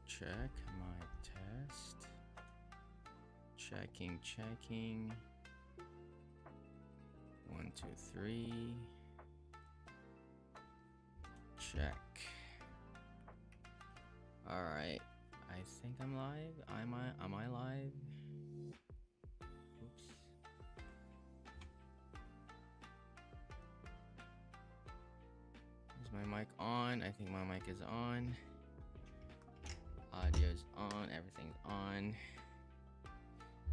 Check my test. Checking. 1, 2, 3. Check. All right. I think I'm live. Am I live? Oops. Is my mic on? I think my mic is on. Audio's on. Everything's on.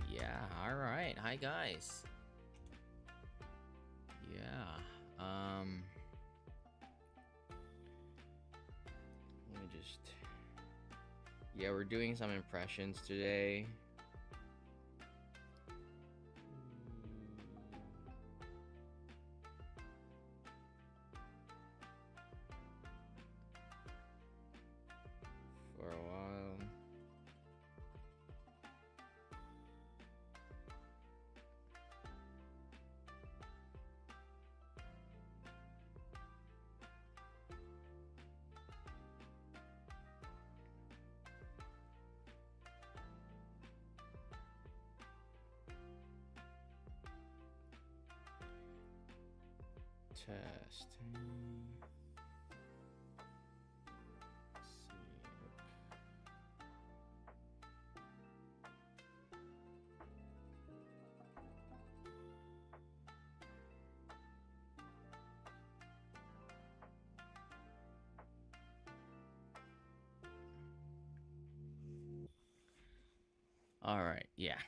Yeah. All right. Hi guys. Yeah. Let me just. Yeah, we're doing some impressions today. For a while. Testing. All right, yeah,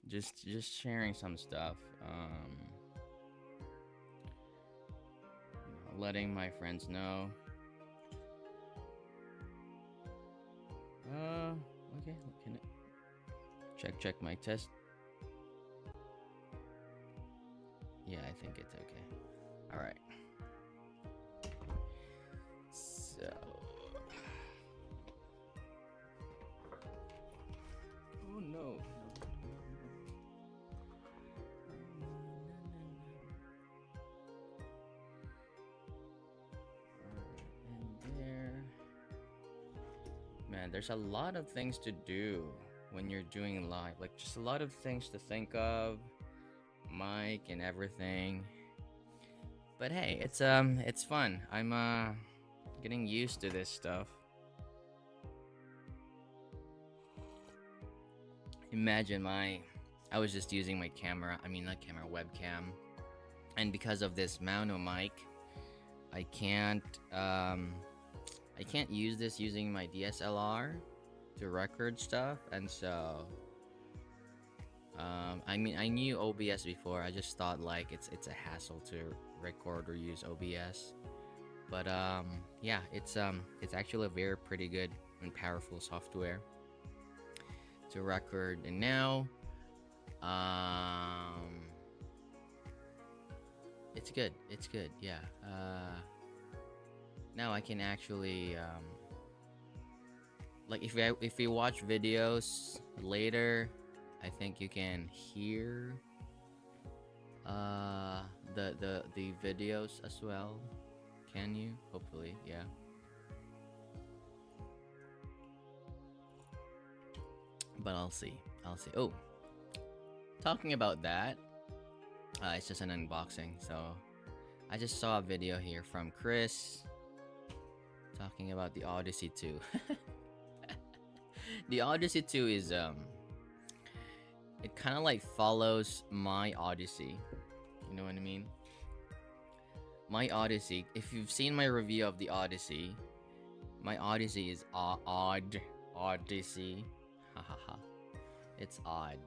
just sharing some stuff. Letting my friends know. Okay. Can it check my test? Yeah, I think it's okay. All right. So. Oh no. Man, there's a lot of things to do when you're doing live, like just a lot of things to think of, mic and everything. But hey, it's fun. I'm getting used to this stuff. Imagine I was just using my camera, not camera, webcam, and because of this mono mic, I can't use this using my DSLR to record stuff, and so I knew OBS before. I just thought like it's a hassle to record or use OBS, but yeah, it's actually a very pretty good and powerful software to record. And now it's good, yeah. Now I can actually like if we watch videos later, I think you can hear the videos as well. Can you? Hopefully, yeah. But I'll see. Oh, talking about that, it's just an unboxing. So I just saw a video here from Chris talking about the Odyssey 2. The Odyssey 2 is it kind of like follows my Odyssey. You know what I mean? My Odyssey, if you've seen my review of the Odyssey, my Odyssey is odd. Odyssey. Hahaha. It's odd.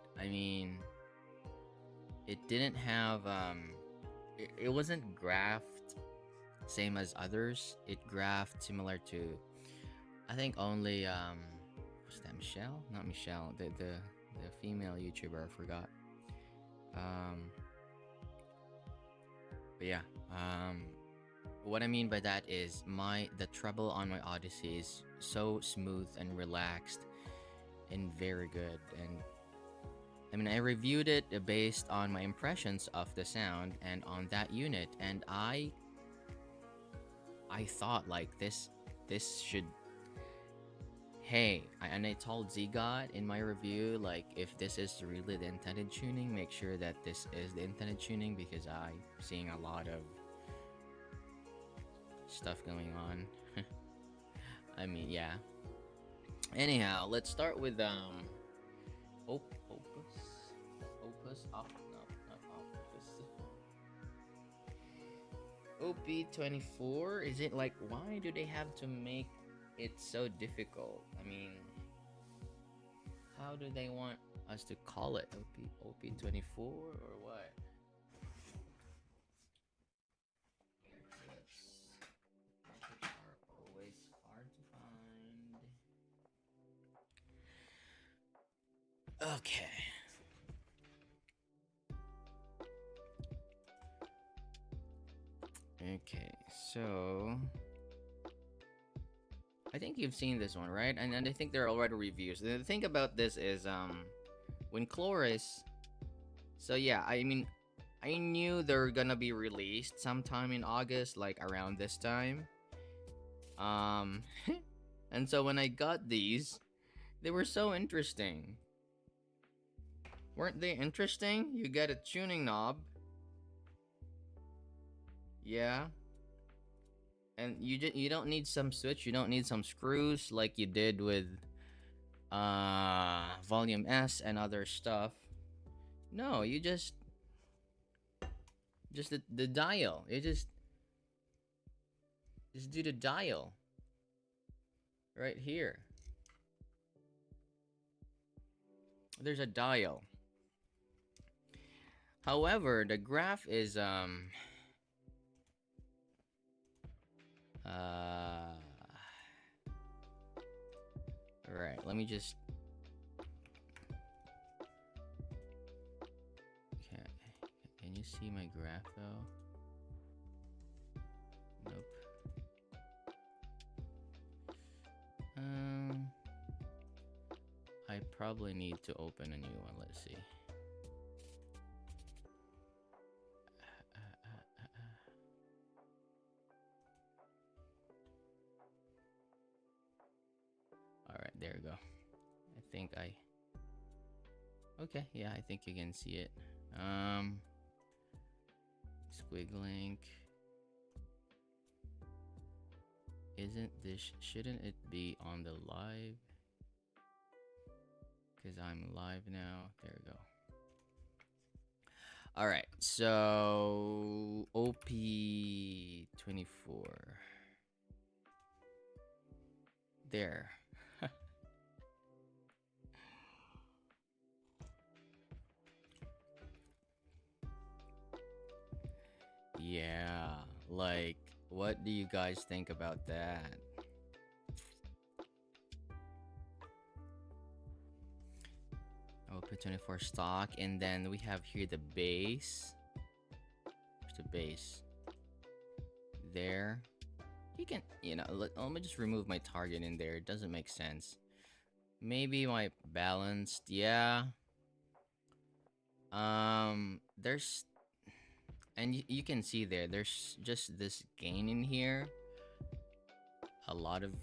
It didn't have it wasn't graphed same as others. It graphed similar to, I think only what's that, Michelle? Not Michelle, the female YouTuber, I forgot. But yeah, what I mean by that is the treble on my Odyssey is so smooth and relaxed and very good. And I reviewed it based on my impressions of the sound and on that unit, and I thought like this should hey, and I told ZiiGaat in my review, like, if this is really the intended tuning, make sure that this is the intended tuning because I'm seeing a lot of stuff going on. I mean, yeah. Anyhow, let's start with OP24. Is it like, why do they have to make it so difficult? I mean, how do they want us to call it? OP24 or what? Are always hard to find. Okay. Okay, so I think you've seen this one, right? And I think there are already reviews. The thing about this is when Chloris, so yeah, I mean, I knew they're gonna be released sometime in August, like around this time. And so when I got these, they were so interesting. Weren't they interesting? You get a tuning knob. Yeah. And you don't need some switch, you don't need some screws like you did with volume S and other stuff. No, you just the dial. You just do the dial right here. There's a dial. However, the graph is right, let me just can you see my graph though? Nope. I probably need to open a new one. Let's see. Alright, there we go. I think okay, yeah, I think you can see it. Squig link. Shouldn't it be on the live? Because I'm live now. There we go. Alright, so OP24. There. Yeah, like, what do you guys think about that? OP24 stock, and then we have here the base. Where's the base? There. You can, let me just remove my target in there. It doesn't make sense. Maybe my balanced, yeah. There's, and you can see there's just this gain in here. A lot of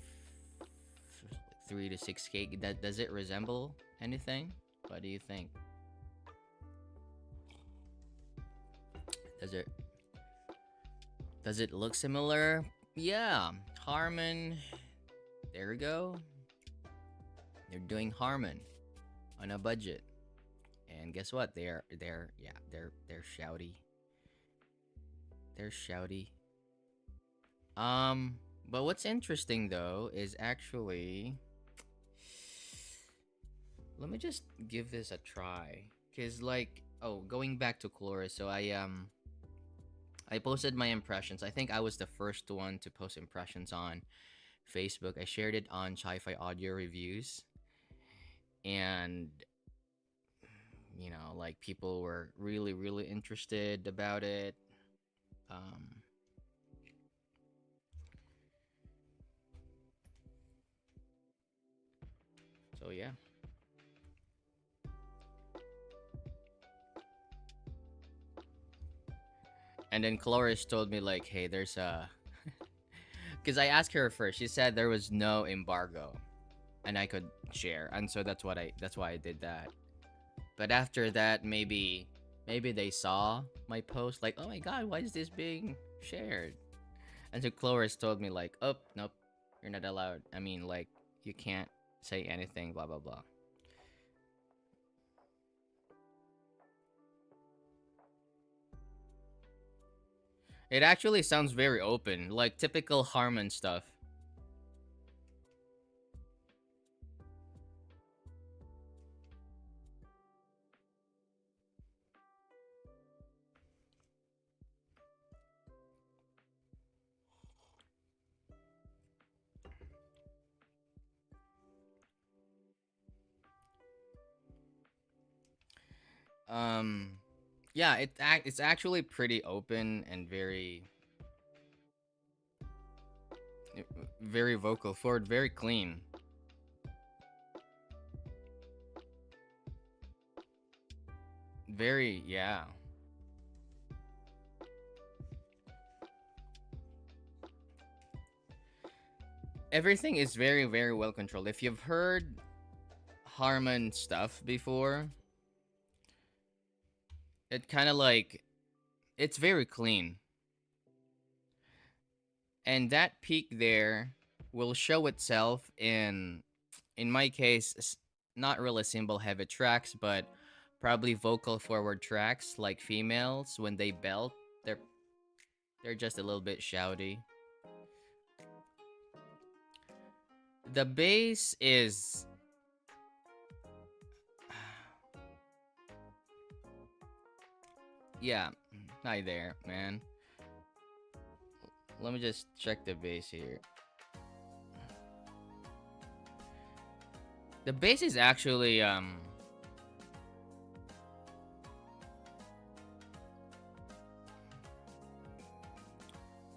3 to 6K. Does it resemble anything? What do you think? Does it look similar? Yeah, Harman. There we go. They're doing Harman on a budget, and guess what? They're shouty. They're shouty. But what's interesting though is actually, let me just give this a try, cause like, going back to Chloris, so I posted my impressions. I think I was the first one to post impressions on Facebook. I shared it on Chi-Fi Audio Reviews, and like, people were really interested about it. So yeah. And then Chloris told me like, hey, there's a because I asked her first. She said there was no embargo. and I could share. And so that's why I did that. But after that, maybe they saw my post like, oh my god, why is this being shared? And so Cloris told me like, oh nope, you're not allowed. I mean, like, you can't say anything, blah blah blah. It actually sounds very open, like typical Harmon stuff. Um, yeah, it's actually pretty open and very vocal forward, very clean. Very, yeah. Everything is very well controlled. If you've heard Harmon stuff before, it kind of like it's very clean. And that peak there will show itself in my case not really cymbal heavy tracks, but probably vocal forward tracks like females when they belt, they're they're just a little bit shouty. The bass is yeah, hi there, man. Let me just check the bass here. The bass is actually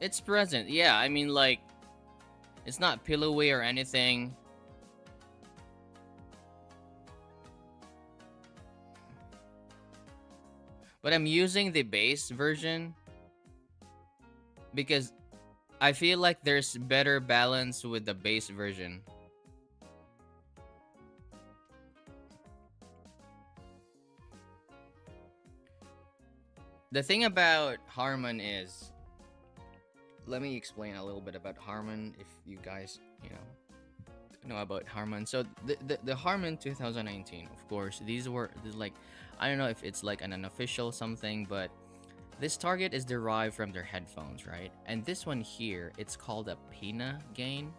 it's present. Yeah, I mean like it's not pillowy or anything. But I'm using the bass version because I feel like there's better balance with the bass version. The thing about Harmon is, let me explain a little bit about Harmon if you guys, know about Harmon. So the Harmon 2019, of course, these like, I don't know if it's like an unofficial something, but this target is derived from their headphones, right? And this one here, it's called a Pina gain.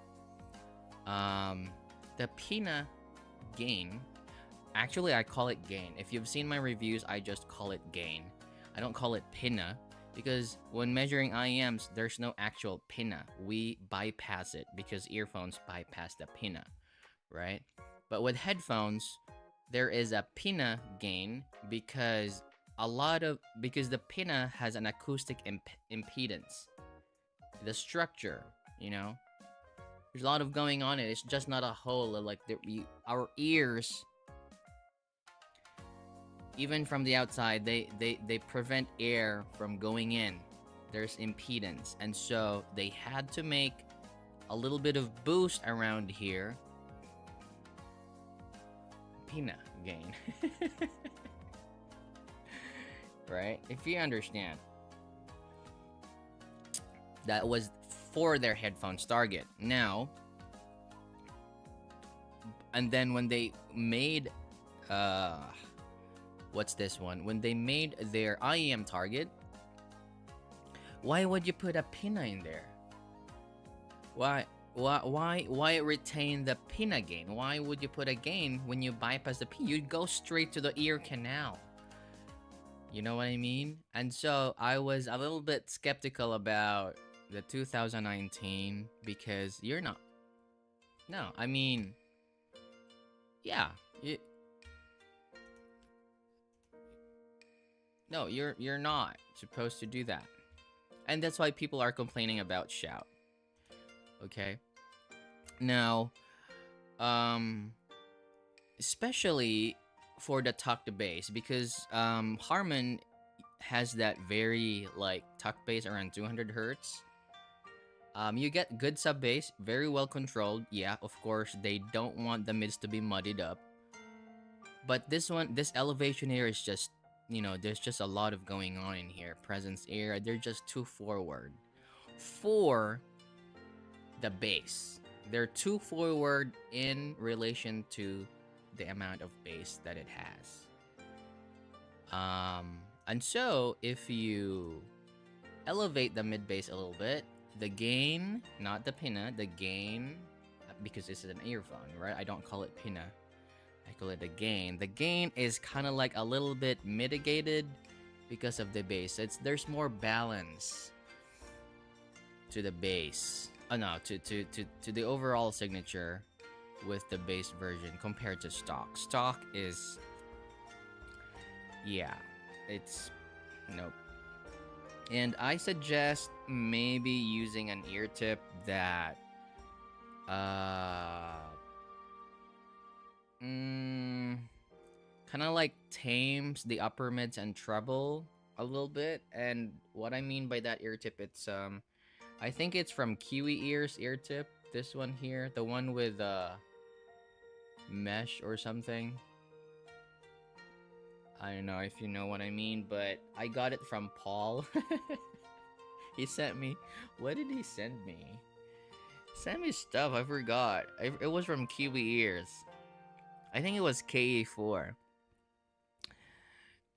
The Pina gain, actually I call it gain. If you've seen my reviews, I just call it gain. I don't call it Pina because when measuring IEMS, there's no actual Pina. We bypass it because earphones bypass the Pina, right? But with headphones, there is a Pina gain because because the Pina has an acoustic impedance. The structure, there's a lot of going on. It's just not a whole like our ears. Even from the outside, they prevent air from going in. There's impedance, and so they had to make a little bit of boost around here. Pina gain. Right? If you understand. That was for their headphones target. Now, and then when they made what's this one? When they made their IEM target, why would you put a Pina in there? Why retain the Pina gain? Why would you put a gain when you bypass the Pina? You'd go straight to the ear canal. You know what I mean? And so I was a little bit skeptical about the 2019 because you're not. No, I mean, yeah, no, you're not supposed to do that, and that's why people are complaining about shout. Okay, now, especially for the tucked bass because Harmon has that very like tucked bass around 200 hertz. You get good sub bass, very well controlled. Yeah, of course, they don't want the mids to be muddied up. But this one, this elevation here is just, there's just a lot of going on in here. Presence air, they're just too forward for the bass. They're too forward in relation to the amount of bass that it has. And so if you elevate the mid bass a little bit, the gain, not the pinna, the gain, because this is an earphone, right? I don't call it pinna. I call it the gain. The gain is kind of like a little bit mitigated because of the bass. There's more balance to the bass. No, to the overall signature with the bass version compared to stock. Stock is, yeah, it's nope. And I suggest maybe using an ear tip that kind of like tames the upper mids and treble a little bit. And what I mean by that ear tip, it's I think it's from Kiwi Ears ear tip. This one here, the one with mesh or something. I don't know if you know what I mean, but I got it from Paul. He sent me. What did he send me? Send me stuff. I forgot. It was from Kiwi Ears. I think it was KE4.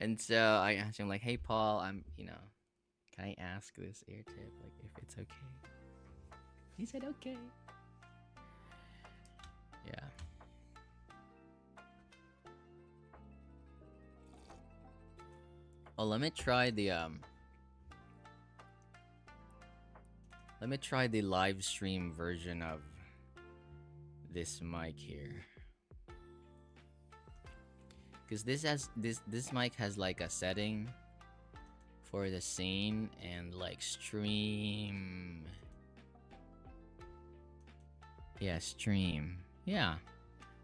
And so I asked him, like, hey, Paul, can I ask this ear tip, like, if it's okay? He said, okay. Yeah. Oh, let me try the live stream version of this mic here. Because this mic has like a setting for the scene and like stream. Yeah, stream. Yeah.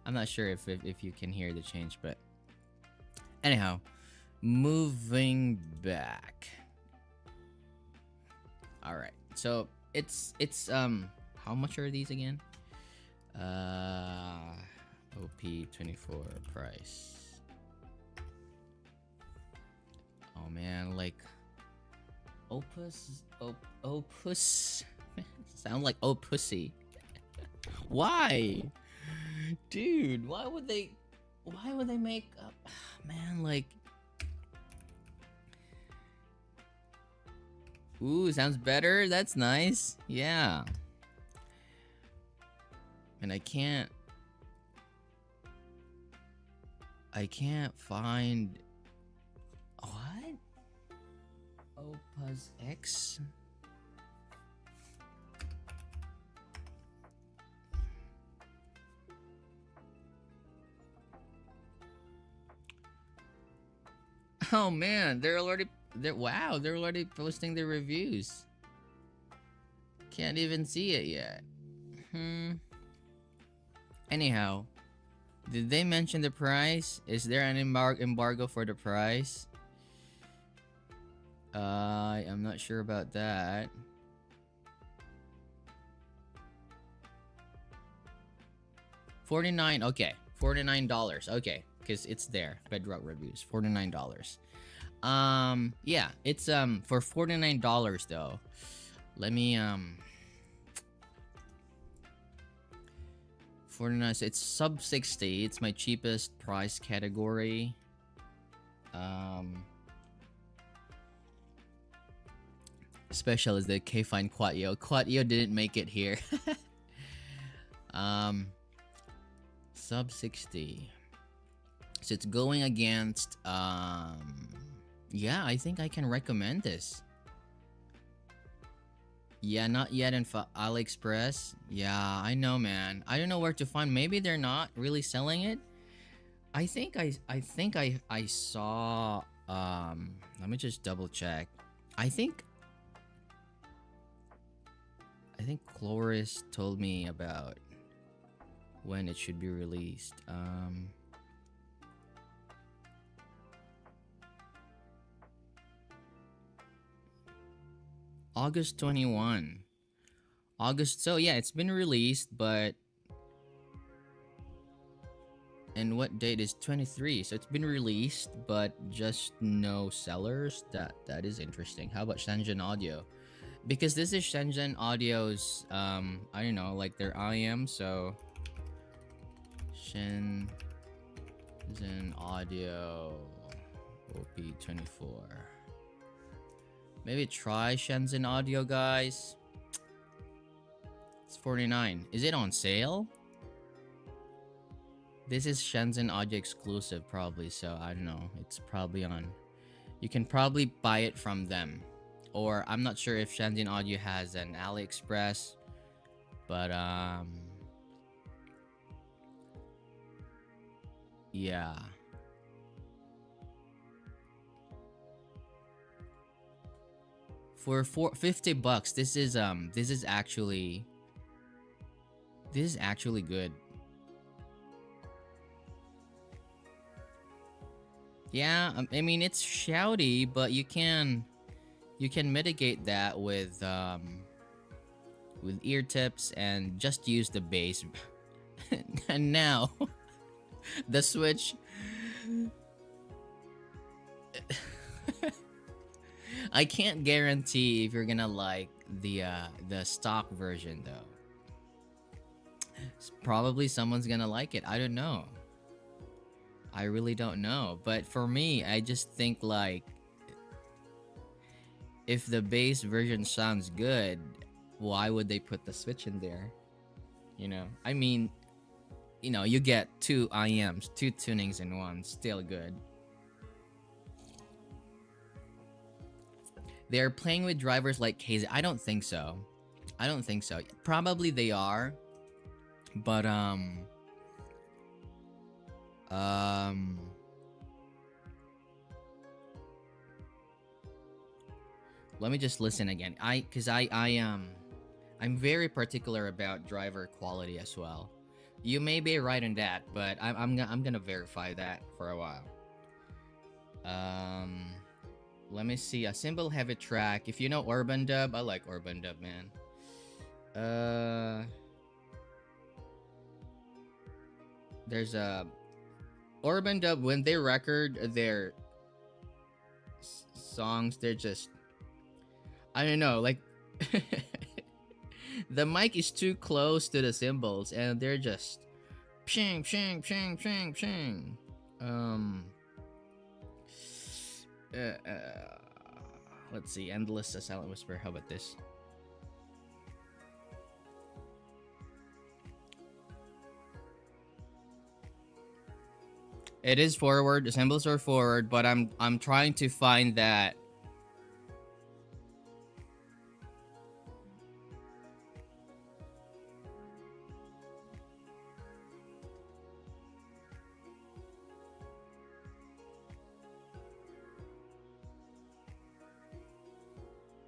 I'm not sure if you can hear the change, but anyhow, moving back. All right. So it's how much are these again? OP24 price. Oh man, like Opus sound like oh pussy. Why? Dude, why would they make up, man, like, ooh, sounds better. That's nice. Yeah. And I can't find what? Opus X? Oh man, they're already posting their reviews. Can't even see it yet. Anyhow, did they mention the price? Is there an embargo for the price? I'm not sure about that. $49, okay. $49, okay. Because it's there. Bedrock reviews. $49. Yeah, it's for $49 though. Let me 49, so it's sub 60. It's my cheapest price category. Special is the K-Fine Quatio. Quatio didn't make it here. Sub 60. So it's going against yeah, I think I can recommend this. Yeah, not yet in AliExpress. Yeah, I know, man. I don't know where to find. Maybe they're not really selling it. I think I saw let me just double check. I think Cloris told me about when it should be released. August 21. August. So yeah, it's been released, but and what date is 23? So it's been released, but just no sellers. That is interesting. How about Shenzhen Audio? Because this is Shenzhen Audio's I don't know, like their IEM, so Shenzhen Audio OP24. Maybe try Shenzhen Audio, guys. It's 49. Is it on sale? This is Shenzhen Audio exclusive, probably. So I don't know. It's probably on. You can probably buy it from them, or I'm not sure if Shenzhen Audio has an AliExpress, but yeah. For 50 bucks, this is actually good. Yeah, I mean it's shouty, but you can mitigate that with ear tips and just use the bass. And now the switch. I can't guarantee if you're gonna like the stock version though. Probably someone's gonna like it. I don't know. I really don't know. But for me, I just think like if the bass version sounds good, why would they put the switch in there? You know? I mean, you know, you get two IEMs, two tunings in one, still good. They're playing with drivers like KZ. I don't think so. I don't think so. Probably they are. But let me just listen again. I'm very particular about driver quality as well. You may be right on that, but I'm gonna verify that for a while. Let me see a simple heavy track. If you know Urban Dub, I like Urban Dub, man. There's a Urban Dub when they record their songs, they're just I don't know, like the mic is too close to the cymbals and they're just pshing pshing pshing pshing pshing. Let's see, Endless a Silent Whisper. How about this? It is forward. The cymbals are forward, but I'm trying to find that.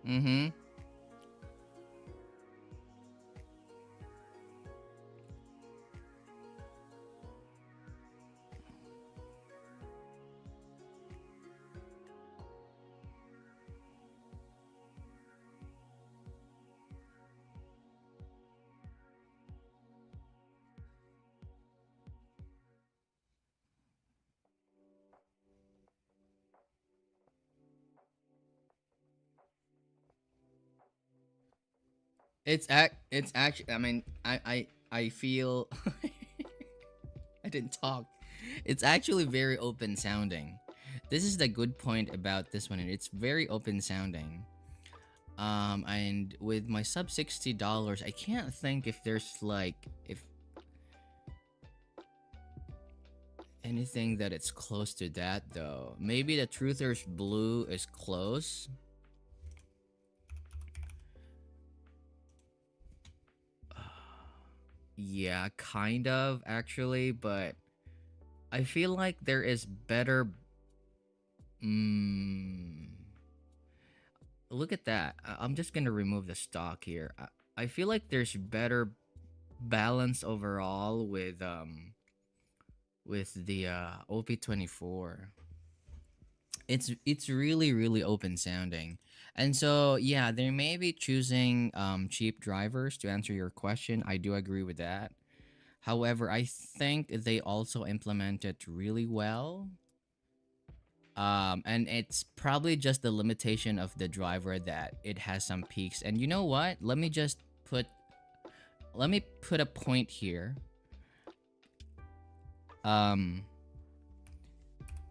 Mm-hmm. It's actually I mean I feel I didn't talk. It's actually very open sounding. This is the good point about this one. It's very open sounding. And with my sub $60, I can't think if there's like if anything that it's close to that though. Maybe the Truthers Blue is close. Yeah, kind of actually, but I feel like there is better. Look at that. I'm just gonna remove the stock here. I feel like there's better balance overall with the OP24. It's really really open sounding. And so, yeah, they may be choosing cheap drivers to answer your question. I do agree with that. However, I think they also implement it really well. And it's probably just the limitation of the driver that it has some peaks. And you know what? Put let me put a point here. Um,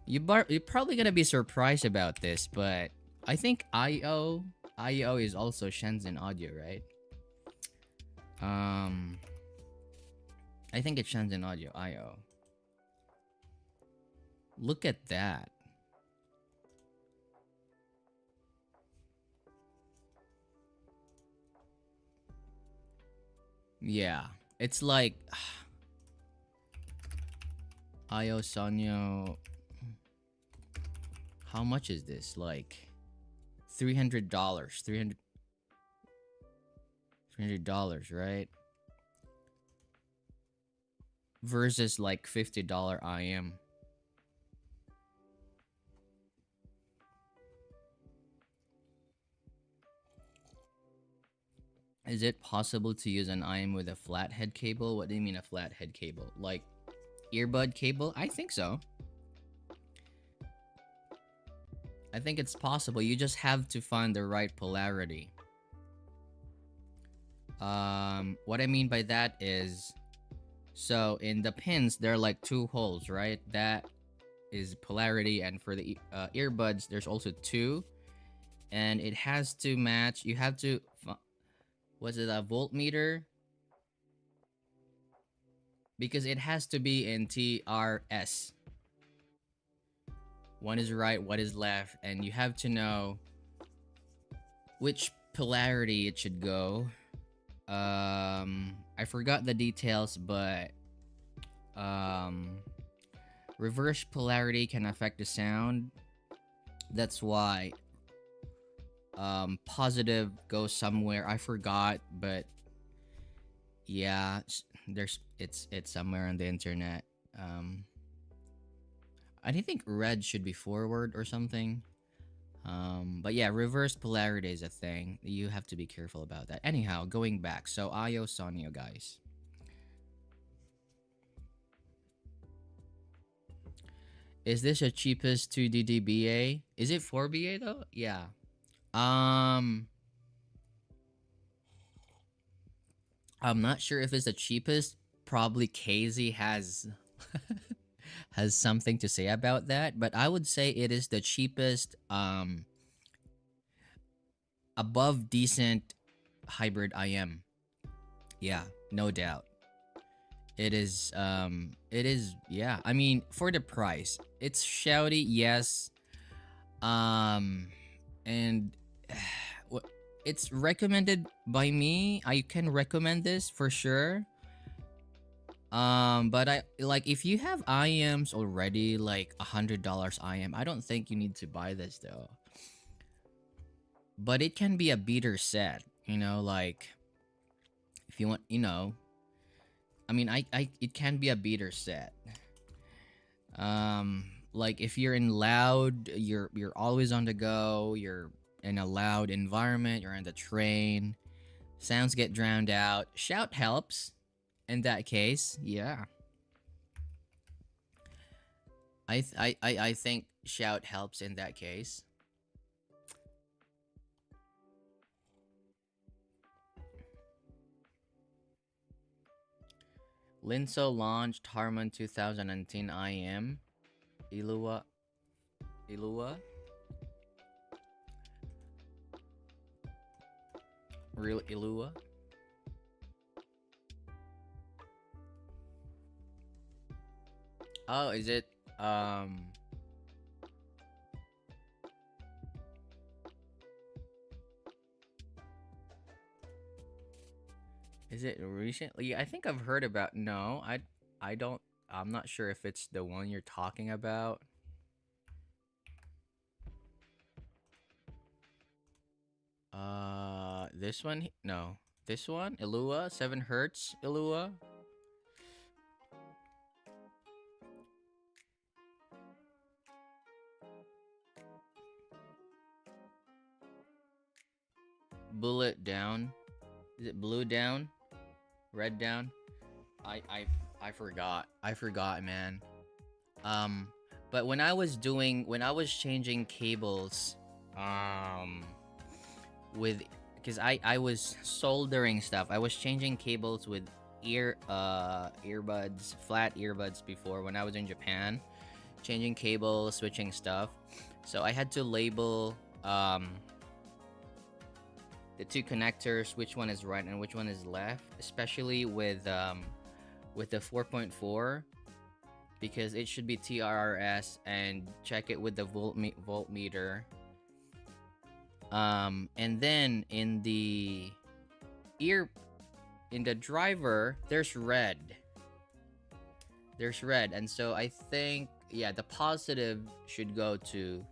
you're probably gonna be surprised about this, but I think IO is also Shenzhen Audio, right? Um, I think it's Shenzhen Audio IO. Look at that. Yeah, it's like IO Sanyo. How much is this? Like $300. $300, right? Versus like $50 IM. Is it possible to use an IM with a flathead cable? What do you mean a flathead cable? Like earbud cable? I think so. I think it's possible. You just have to find the right polarity. What I mean by that is, so in the pins, there are like two holes, right? That is polarity, and for the earbuds, there's also two, and it has to match. You have to, was it a voltmeter? Because it has to be in TRS. One is right, one is left, and you have to know which polarity it should go. I forgot the details, but reverse polarity can affect the sound. That's why positive goes somewhere. I forgot, but yeah, it's somewhere on the internet. I think red should be forward or something. But yeah, reverse polarity is a thing. You have to be careful about that. Anyhow, going back. So IO Sonio, guys. Is this a cheapest 2DD BA? Is it 4BA though? Yeah. I'm not sure if it's the cheapest. Probably KZ has has something to say about that, but I would say it is the cheapest above decent hybrid IM. Yeah, no doubt. It is yeah. I mean, for the price, it's shouty, yes. Um and what it's recommended by me. I can recommend this for sure. But I like if you have IMs already, like $100 IM, I don't think you need to buy this though. But it can be a beater set, like if you want, I mean, it can be a beater set. Like if you're in loud, you're always on the go, you're in a loud environment, you're in the train, sounds get drowned out. Shout helps in that case. Yeah. I think shout helps in that case. Linso launched Harman 2019 IM. Ilua. Ilua? Real Ilua? Oh, is it is it recently? I think I've heard about. No, I don't. I'm not sure if it's the one you're talking about. This one? No. This one? Ilua? 7 hertz Ilua? bullet down. Is it blue down? Red down? I forgot. I forgot, man. But when I was changing cables, with, because I was soldering stuff. I was changing cables with earbuds, flat earbuds before when I was in Japan, changing cables, switching stuff. So I had to label the two connectors, which one is right and which one is left, especially with the 4.4, because it should be TRRS, and check it with the voltmeter. And then in the driver, there's red. And so I think, yeah, the positive should go to,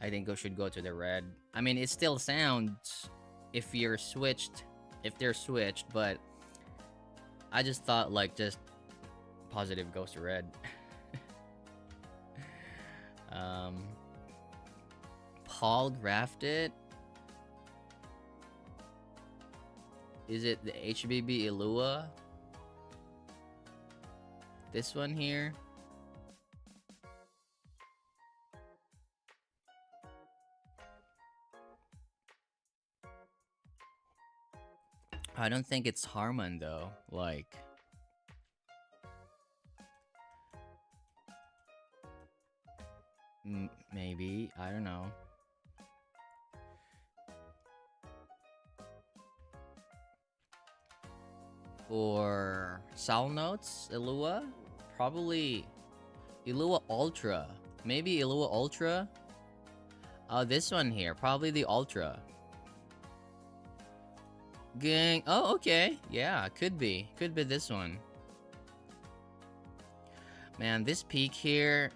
the red. I mean, it still sounds if they're switched, but I just thought, like, just positive goes to red. Paul graphed it. Is it the HBB Ilua? This one here? I don't think it's Harman though. Like, maybe, I don't know. Or Sal Notes, Ilua? Probably Ilua Ultra. Maybe Ilua Ultra? Oh, this one here. Probably the Ultra. Gang. Oh, okay. Yeah, could be. Could be this one. Man, this peak here.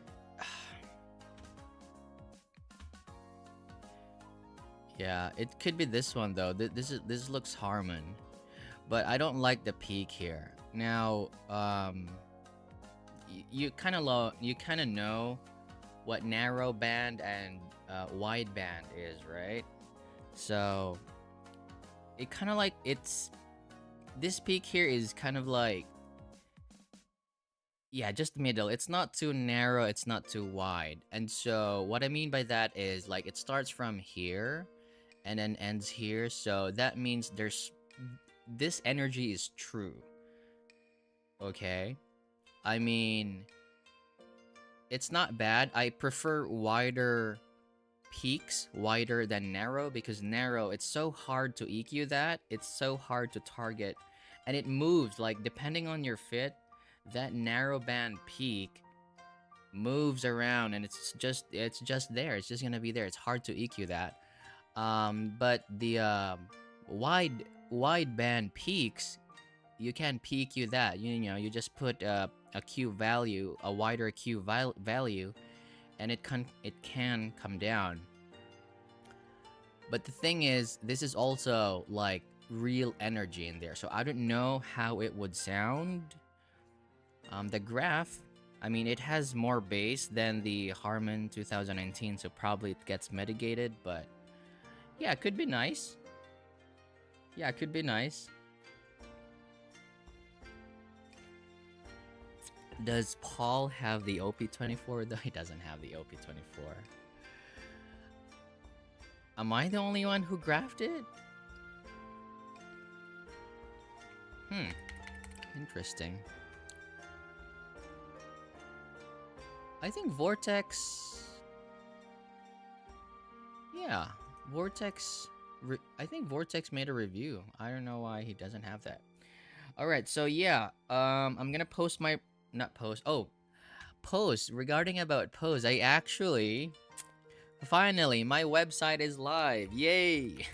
Yeah, it could be this one though. This looks Harman. But I don't like the peak here. Now, you kind of know what narrow band and wide band is, right? So it kind of like, this peak here is kind of like, yeah, just middle. It's not too narrow, it's not too wide. And so what I mean by that is, like, it starts from here and then ends here. So that means this energy is true. Okay? I mean, it's not bad. I prefer wider peaks, wider than narrow, because narrow, it's so hard to EQ that. It's so hard to target. And it moves, like, depending on your fit, that narrow band peak moves around, and it's just there. It's just gonna be there. It's hard to EQ that. But the wide band peaks, you can PQ that. You know, you just put a Q value, a wider Q value, and it can come down. But the thing is, this is also like real energy in there, so I don't know how it would sound. The graph, I mean, it has more bass than the Harman 2019, so probably it gets mitigated, but yeah, it could be nice. Yeah, it could be nice. Does Paul have the OP24? Though he doesn't have the OP24. Am I the only one who graphed it? Interesting. I think Vortex... Yeah, Vortex... I think Vortex made a review. I don't know why he doesn't have that. Alright, so yeah, I'm gonna post my... Not post. Oh, post. Regarding about post, I actually... Finally, my website is live. Yay!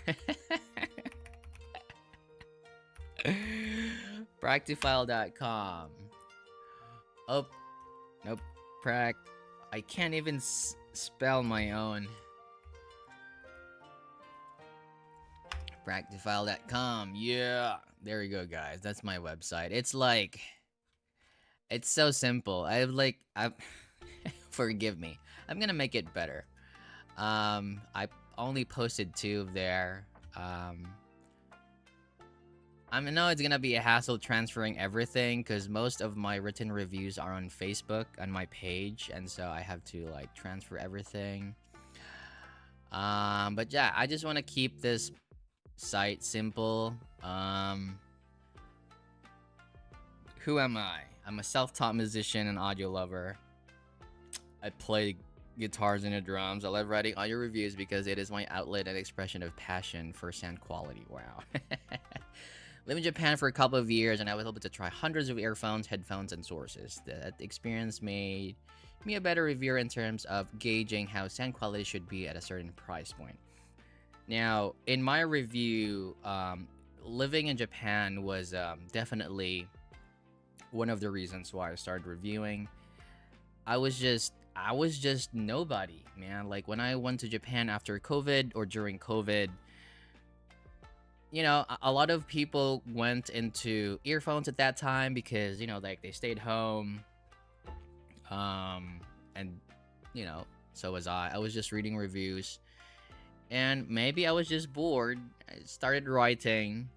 Practifile.com. Oh, nope. I can't even spell my own. Practifile.com. Yeah. There we go, guys. That's my website. It's like... It's so simple. Forgive me. I'm gonna make it better. I only posted 2 there. I know it's gonna be a hassle transferring everything because most of my written reviews are on Facebook on my page, and so I have to like transfer everything. But yeah, I just want to keep this site simple. Who am I? I'm a self-taught musician and audio lover. I play guitars and the drums. I love writing audio reviews because it is my outlet and expression of passion for sound quality. Wow. Lived in Japan for a couple of years, and I was able to try hundreds of earphones, headphones, and sources. That experience made me a better reviewer in terms of gauging how sound quality should be at a certain price point. Now, in my review, living in Japan was definitely one of the reasons why I started reviewing. I was just nobody, man. Like when I went to Japan after COVID or during COVID, you know, a lot of people went into earphones at that time because, you know, like they stayed home. And, you know, so was I. I was just reading reviews. And maybe I was just bored. I started writing.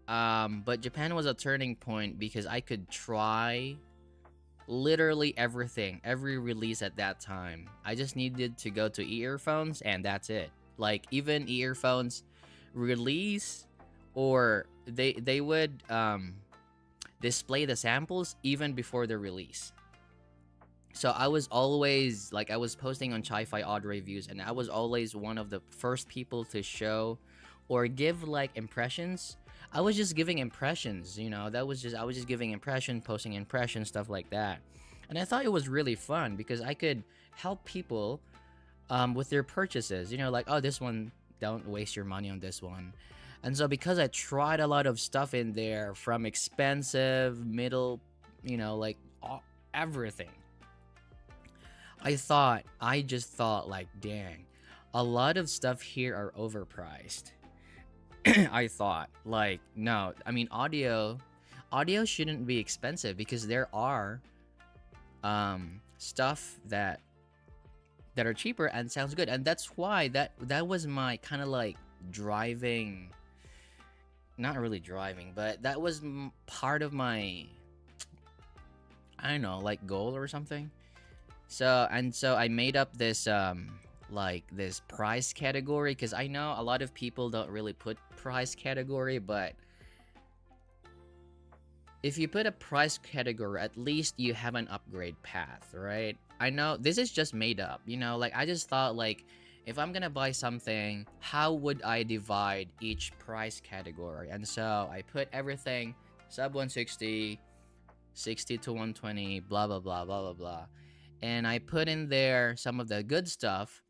But Japan was a turning point because I could try literally everything, every release at that time. I just needed to go to earphones and that's it. Like even earphones release, or they would display the samples even before the release. So I was always like, I was posting on Chi-Fi Odd Reviews, and I was always one of the first people to show or give like impressions. I was just giving impressions, you know, I was just giving impression, posting impressions, stuff like that. And I thought it was really fun because I could help people with their purchases, you know, like, oh, this one, don't waste your money on this one. And so because I tried a lot of stuff in there, from expensive, middle, you know, like everything, I just thought like, dang, a lot of stuff here are overpriced. I thought like, no, I mean, audio shouldn't be expensive because there are stuff that are cheaper and sounds good. And that's why that was my kind of like driving, not really driving, but that was part of my, I don't know, like goal or something. So I made up this like this price category, because I know a lot of people don't really put price category, but if you put a price category, at least you have an upgrade path, right? I know this is just made up, you know, like I just thought like, if I'm gonna buy something, how would I divide each price category? And so I put everything sub 160, 60 to 120, blah blah blah blah blah blah. And I put in there some of the good stuff,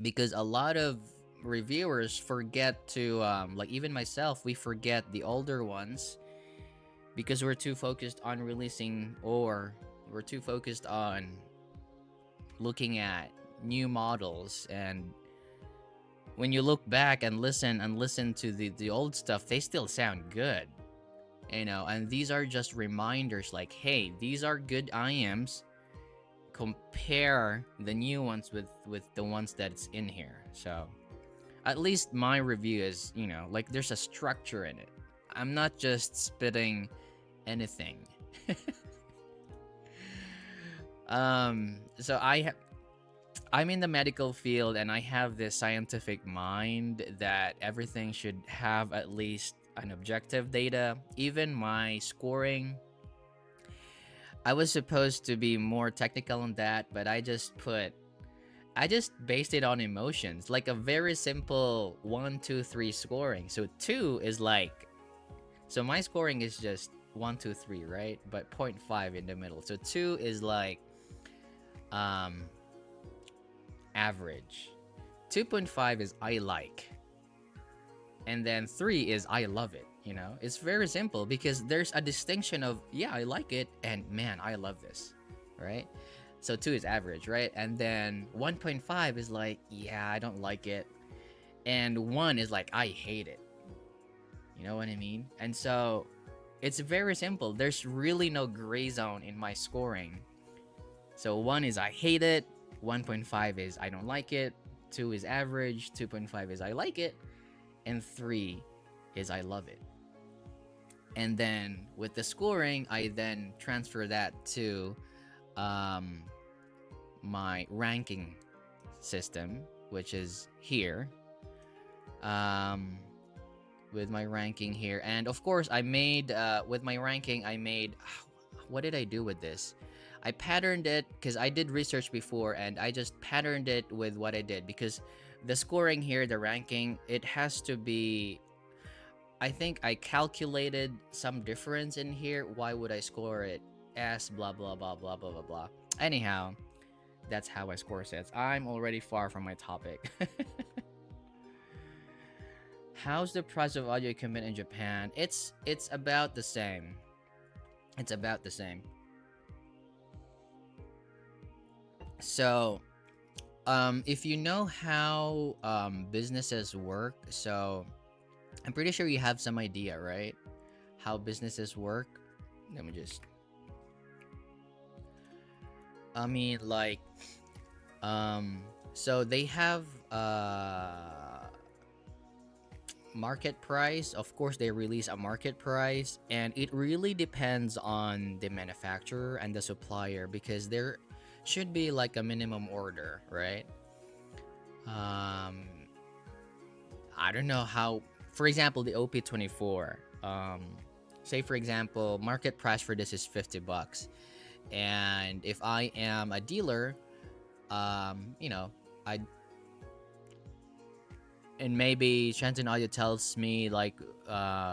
because a lot of reviewers forget to like even myself, we forget the older ones because we're too focused on releasing, or we're too focused on looking at new models. And when you look back and listen to the old stuff, they still sound good, you know. And these are just reminders like, hey, these are good IEMS, compare the new ones with the ones that's in here. So at least my review is, you know, like there's a structure in it. I'm not just spitting anything. So I'm in the medical field, and I have this scientific mind that everything should have at least an objective data. Even my scoring, I was supposed to be more technical on that, but I just based it on emotions, like a very simple 1, 2, 3 scoring. So 2 is like, so my scoring is just 1, 2, 3, right? But 0.5 in the middle. So 2 is like average. 2.5 is I like. And then 3 is I love it, you know? It's very simple because there's a distinction of, yeah, I like it, and man, I love this, right? So 2 is average, right? And then 1.5 is like, yeah, I don't like it. And 1 is like, I hate it. You know what I mean? And so it's very simple. There's really no gray zone in my scoring. So 1 is I hate it, 1.5 is I don't like it, 2 is average, 2.5 is I like it, and 3 is I love it. And then with the scoring, I then transfer that to um, my ranking system, which is here. Um, with my ranking here, and of course, I made with my ranking, I made. What did I do with this? I patterned it because I did research before, and I just patterned it with what I did because the scoring here, the ranking, it has to be. I think I calculated some difference in here. Why would I score it as blah blah blah blah blah blah blah? Anyhow, that's how I score sets. I'm already far from my topic. How's the price of audio equipment in Japan? It's about the same. It's about the same. So, if you know how businesses work, so I'm pretty sure you have some idea, right? How businesses work. Let me just. I mean, like, so they have market price. Of course, they release a market price, and it really depends on the manufacturer and the supplier because there should be like a minimum order, right? I don't know how. For example, the OP24. Say for example, market price for this is $50, and if I am a dealer, you know, I and maybe Shenton Audio tells me like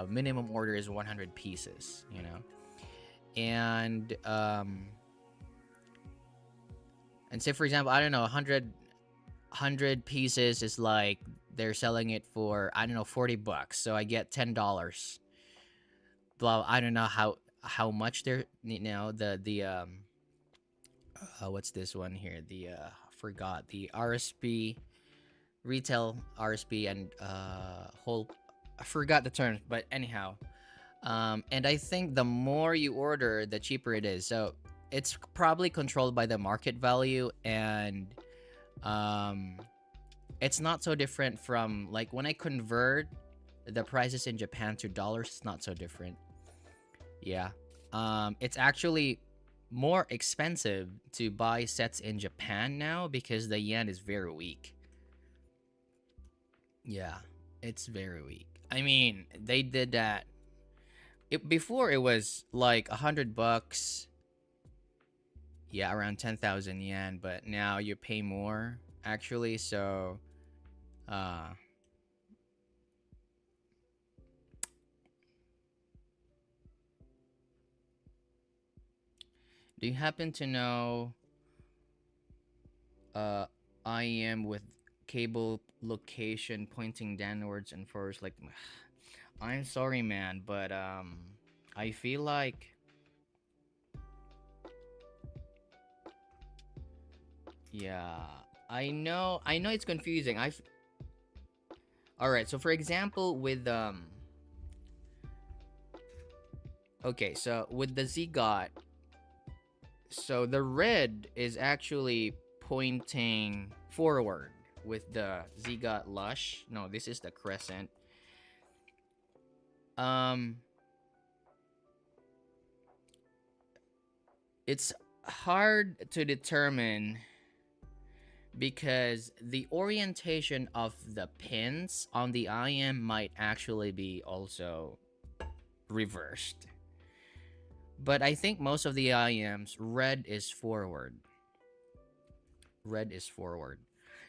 minimum order is 100 pieces, you know, and say for example, I don't know, 100 pieces is like they're selling it for, I don't know, $40, so I get $10. Blah, I don't know how much they're, you know, the what's this one here, the forgot the RSP, retail RSP, and whole, I forgot the terms, but anyhow, and I think the more you order, the cheaper it is. So it's probably controlled by the market value, and it's not so different from like when I convert the prices in Japan to dollars. It's not so different. Yeah, it's actually more expensive to buy sets in Japan now because the yen is very weak. Yeah, it's very weak. I mean, they did that. Before it was like $100. Yeah, around 10,000 yen, but now you pay more actually. So, uh, do you happen to know IEM with cable location pointing downwards and forwards? Like, I'm sorry, man, but I feel like yeah, I know it's confusing. All right. So for example, with okay, so with the ZiiGaat, so the red is actually pointing forward with the ZiiGaat Lush. No, this is the Crescent. It's hard to determine because the orientation of the pins on the IM might actually be also reversed. But I think most of the IMs, red is forward. Red is forward.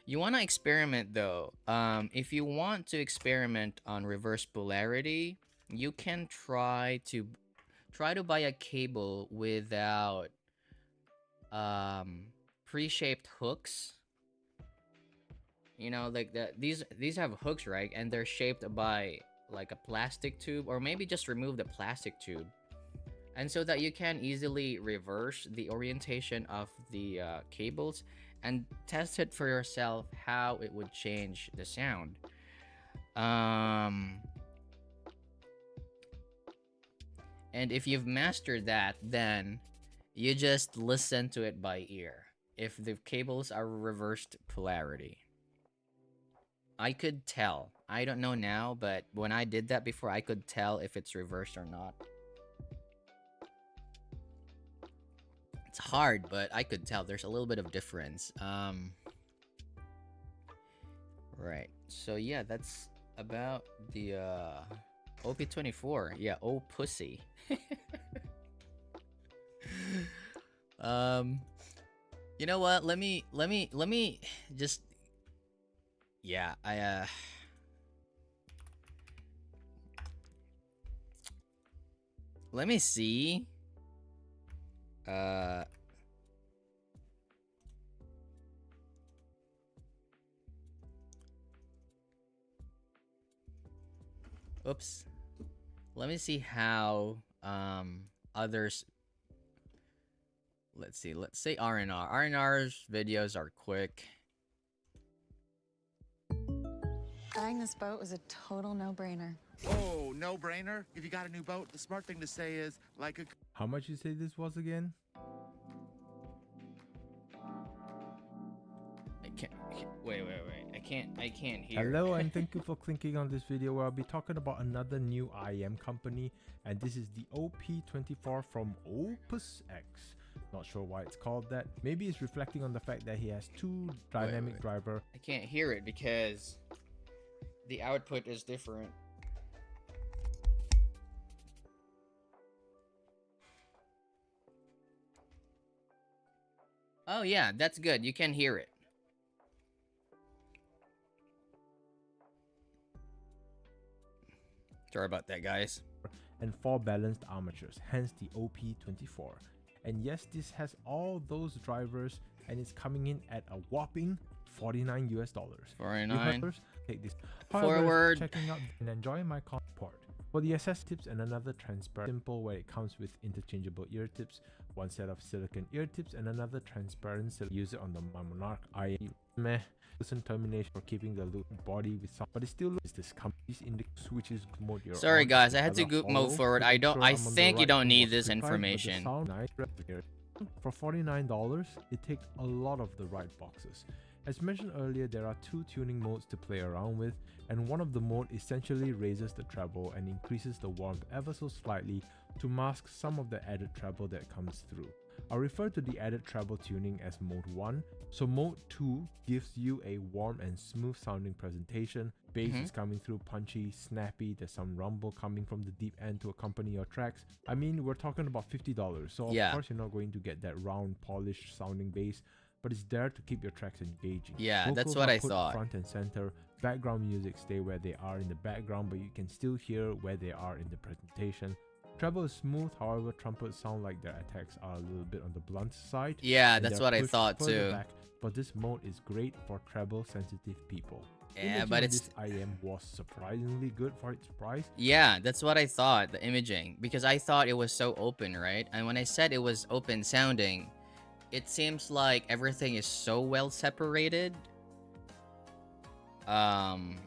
You want to experiment though. If you want to experiment on reverse polarity, you can try to buy a cable without pre-shaped hooks. You know, like these have hooks, right? And they're shaped by like a plastic tube, or maybe just remove the plastic tube, and so that you can easily reverse the orientation of the cables and test it for yourself how it would change the sound. And if you've mastered that, then you just listen to it by ear if the cables are reversed polarity. I could tell. I don't know now, but when I did that before, I could tell if it's reversed or not. It's hard, but I could tell there's a little bit of difference. Right. So yeah, that's about the OP24. Yeah, oh pussy. You know what? Let me just, yeah, let me see. Oops. Let me see how others. Let's see. Let's say R&R. R&R's videos are quick. Buying this boat was a total no-brainer. Oh, no-brainer? If you got a new boat, the smart thing to say is like a... How much you say this was again? I can't. Wait. I can't hear. Hello and thank you for clicking on this video where I'll be talking about another new IEM company, and this is the OP24 from Opus X. Not sure why it's called that. Maybe it's reflecting on the fact that he has two dynamic driver. I can't hear it because the output is different. Oh yeah, that's good. You can hear it. Sorry about that, guys. And 4 balanced armatures, hence the OP24. And yes, this has all those drivers and it's coming in at a whopping $49 US. 49. Take this. Forward. Checking out and enjoying my port. For the SS tips and another transparent, simple where it comes with interchangeable ear tips, one set of silicone ear tips and another transparent. Use it on the Monarch IEMS. Termination for keeping the loop body with some, but it still looks this company's index switches mode. Sorry guys, I had to go move forward. I think you don't need this information. For $49, it takes a lot of the right boxes. As mentioned earlier, there are 2 tuning modes to play around with, and one of the mode essentially raises the treble and increases the warmth ever so slightly to mask some of the added treble that comes through. I refer to the added treble tuning as mode 1, so mode 2 gives you a warm and smooth sounding presentation. Bass is coming through punchy, snappy, there's some rumble coming from the deep end to accompany your tracks. I mean, we're talking about $50, so of course you're not going to get that round, polished sounding bass, but it's there to keep your tracks engaging. Yeah, Vocals that's what are I put thought. Front and center, background music stay where they are in the background, but you can still hear where they are in the presentation. Treble is smooth, however, trumpets sound like their attacks are a little bit on the blunt side. Yeah, that's what I thought too. Back, but this mode is great for treble sensitive people. Yeah, but this IEM was surprisingly good for its price. Yeah, that's what I thought, the imaging, because I thought it was so open, right? And when I said it was open sounding, it seems like everything is so well separated. It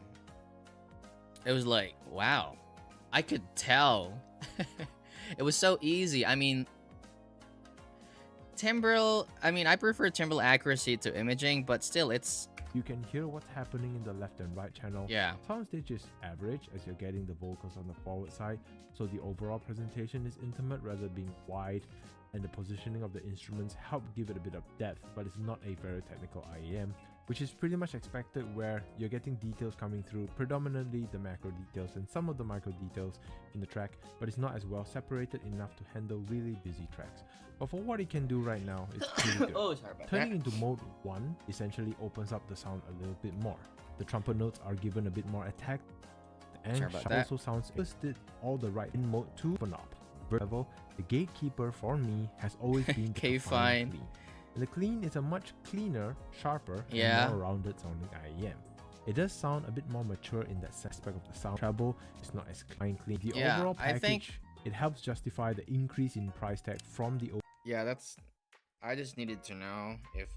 was like, wow, I could tell. It was so easy. I mean, timbrel, I prefer timbrel accuracy to imaging, but still it's... You can hear what's happening in the left and right channel. Yeah. Soundstage is average as you're getting the vocals on the forward side, so the overall presentation is intimate rather than being wide, and the positioning of the instruments help give it a bit of depth, but it's not a very technical IEM, which is pretty much expected where you're getting details coming through, predominantly the macro details and some of the micro details in the track, but it's not as well separated enough to handle really busy tracks. But for what it can do right now, it's pretty good. Oh, sorry about Turning that. into mode 1 essentially opens up the sound a little bit more. The trumpet notes are given a bit more attack, and also sounds did all the right in mode 2 open up. Level, the gatekeeper for me has always been the Okay, fine. clean. And the clean is a much cleaner, sharper, Yeah. and more rounded sounding IEM. It does sound a bit more mature in that aspect of the sound. Treble is not as clean. The Yeah, overall I package, think- it helps justify the increase in price tag from the Yeah, that's... I just needed to know if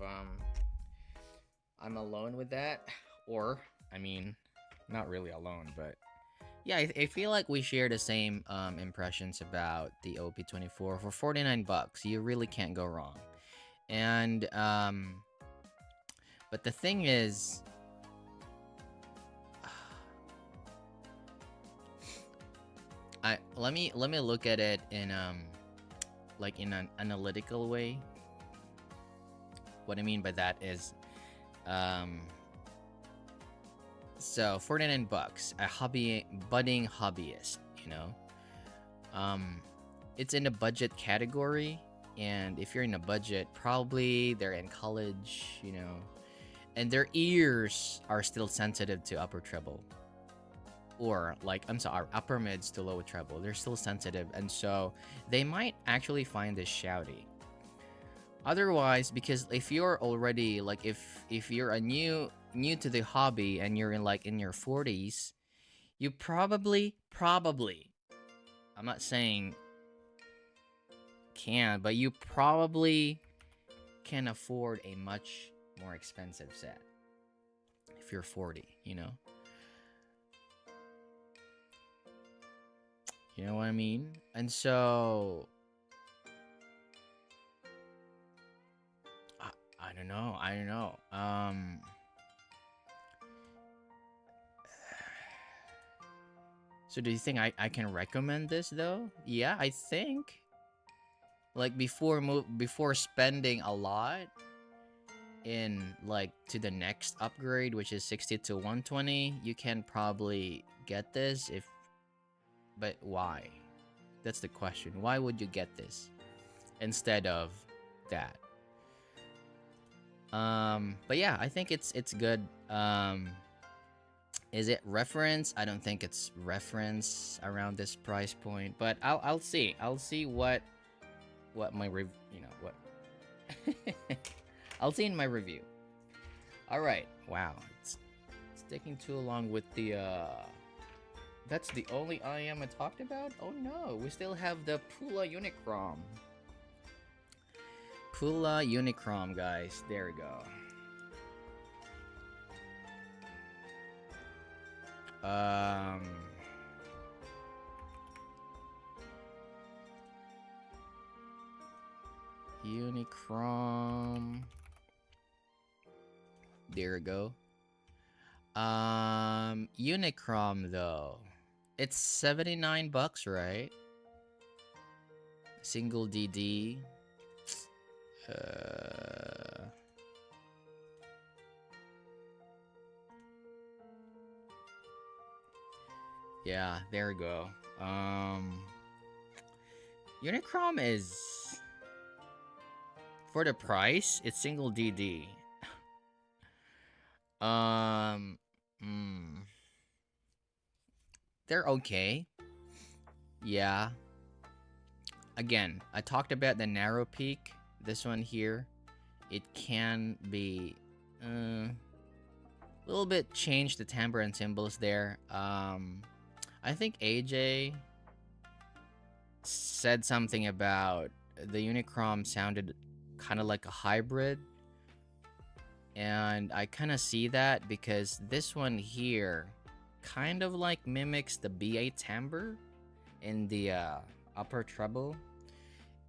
I'm alone with that, or, not really alone, but... Yeah, I feel like we share the same impressions about the OP24. For 49 bucks, you really can't go wrong. And but the thing is, let me look at it in like in an analytical way. What I mean by that is so $49, a budding hobbyist, you know. It's in the budget category, and if you're in a budget, probably they're in college, you know, and their ears are still sensitive to upper treble. Or like, I'm sorry, upper mids to low treble. They're still sensitive, and so they might actually find this shouty. Otherwise, because if you're already like, if you're a new to the hobby and you're in your 40s, you probably, I'm not saying can, but you probably can afford a much more expensive set if you're 40, you know. You know what I mean? And so I don't know. So do you think I can recommend this though? Yeah, I think. Like before spending a lot in like to the next upgrade, which is 60 to 120, you can probably get this if. But why? That's the question. Why would you get this instead of that? But yeah, I think it's good. Is it reference? I don't think it's reference around this price point, but I'll see. I'll see what my you know what I'll see in my review. All right. Wow. It's taking too long with the that's the only IEM I talked about? Oh no, we still have the Pula Unicrom. Pula Unicrom, guys. There we go. Unicrom. There we go. Unicrom though. It's $79, right? Single DD. Yeah, there we go. Unicrom is for the price, it's single DD. They're okay. Yeah. Again, I talked about the narrow peak. This one here, it can be a little bit change the timbre and cymbals there. I think AJ said something about the Unicrom sounded kind of like a hybrid, and I kind of see that because this one here kind of like mimics the BA timbre in the upper treble.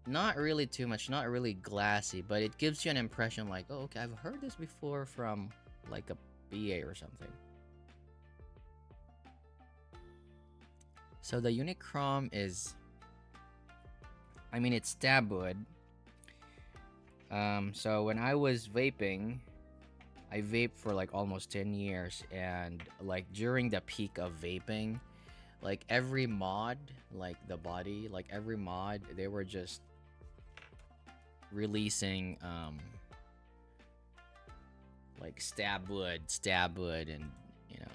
Not really too much, not really glassy, but it gives you an impression like, oh, okay, I've heard this before from like a BA or something. So the Unicrom is, I mean, it's stab wood. So when I was vaping, I vaped for like almost 10 years, and like during the peak of vaping, like every mod, like the body, like every mod, they were just releasing like stab wood, and you know,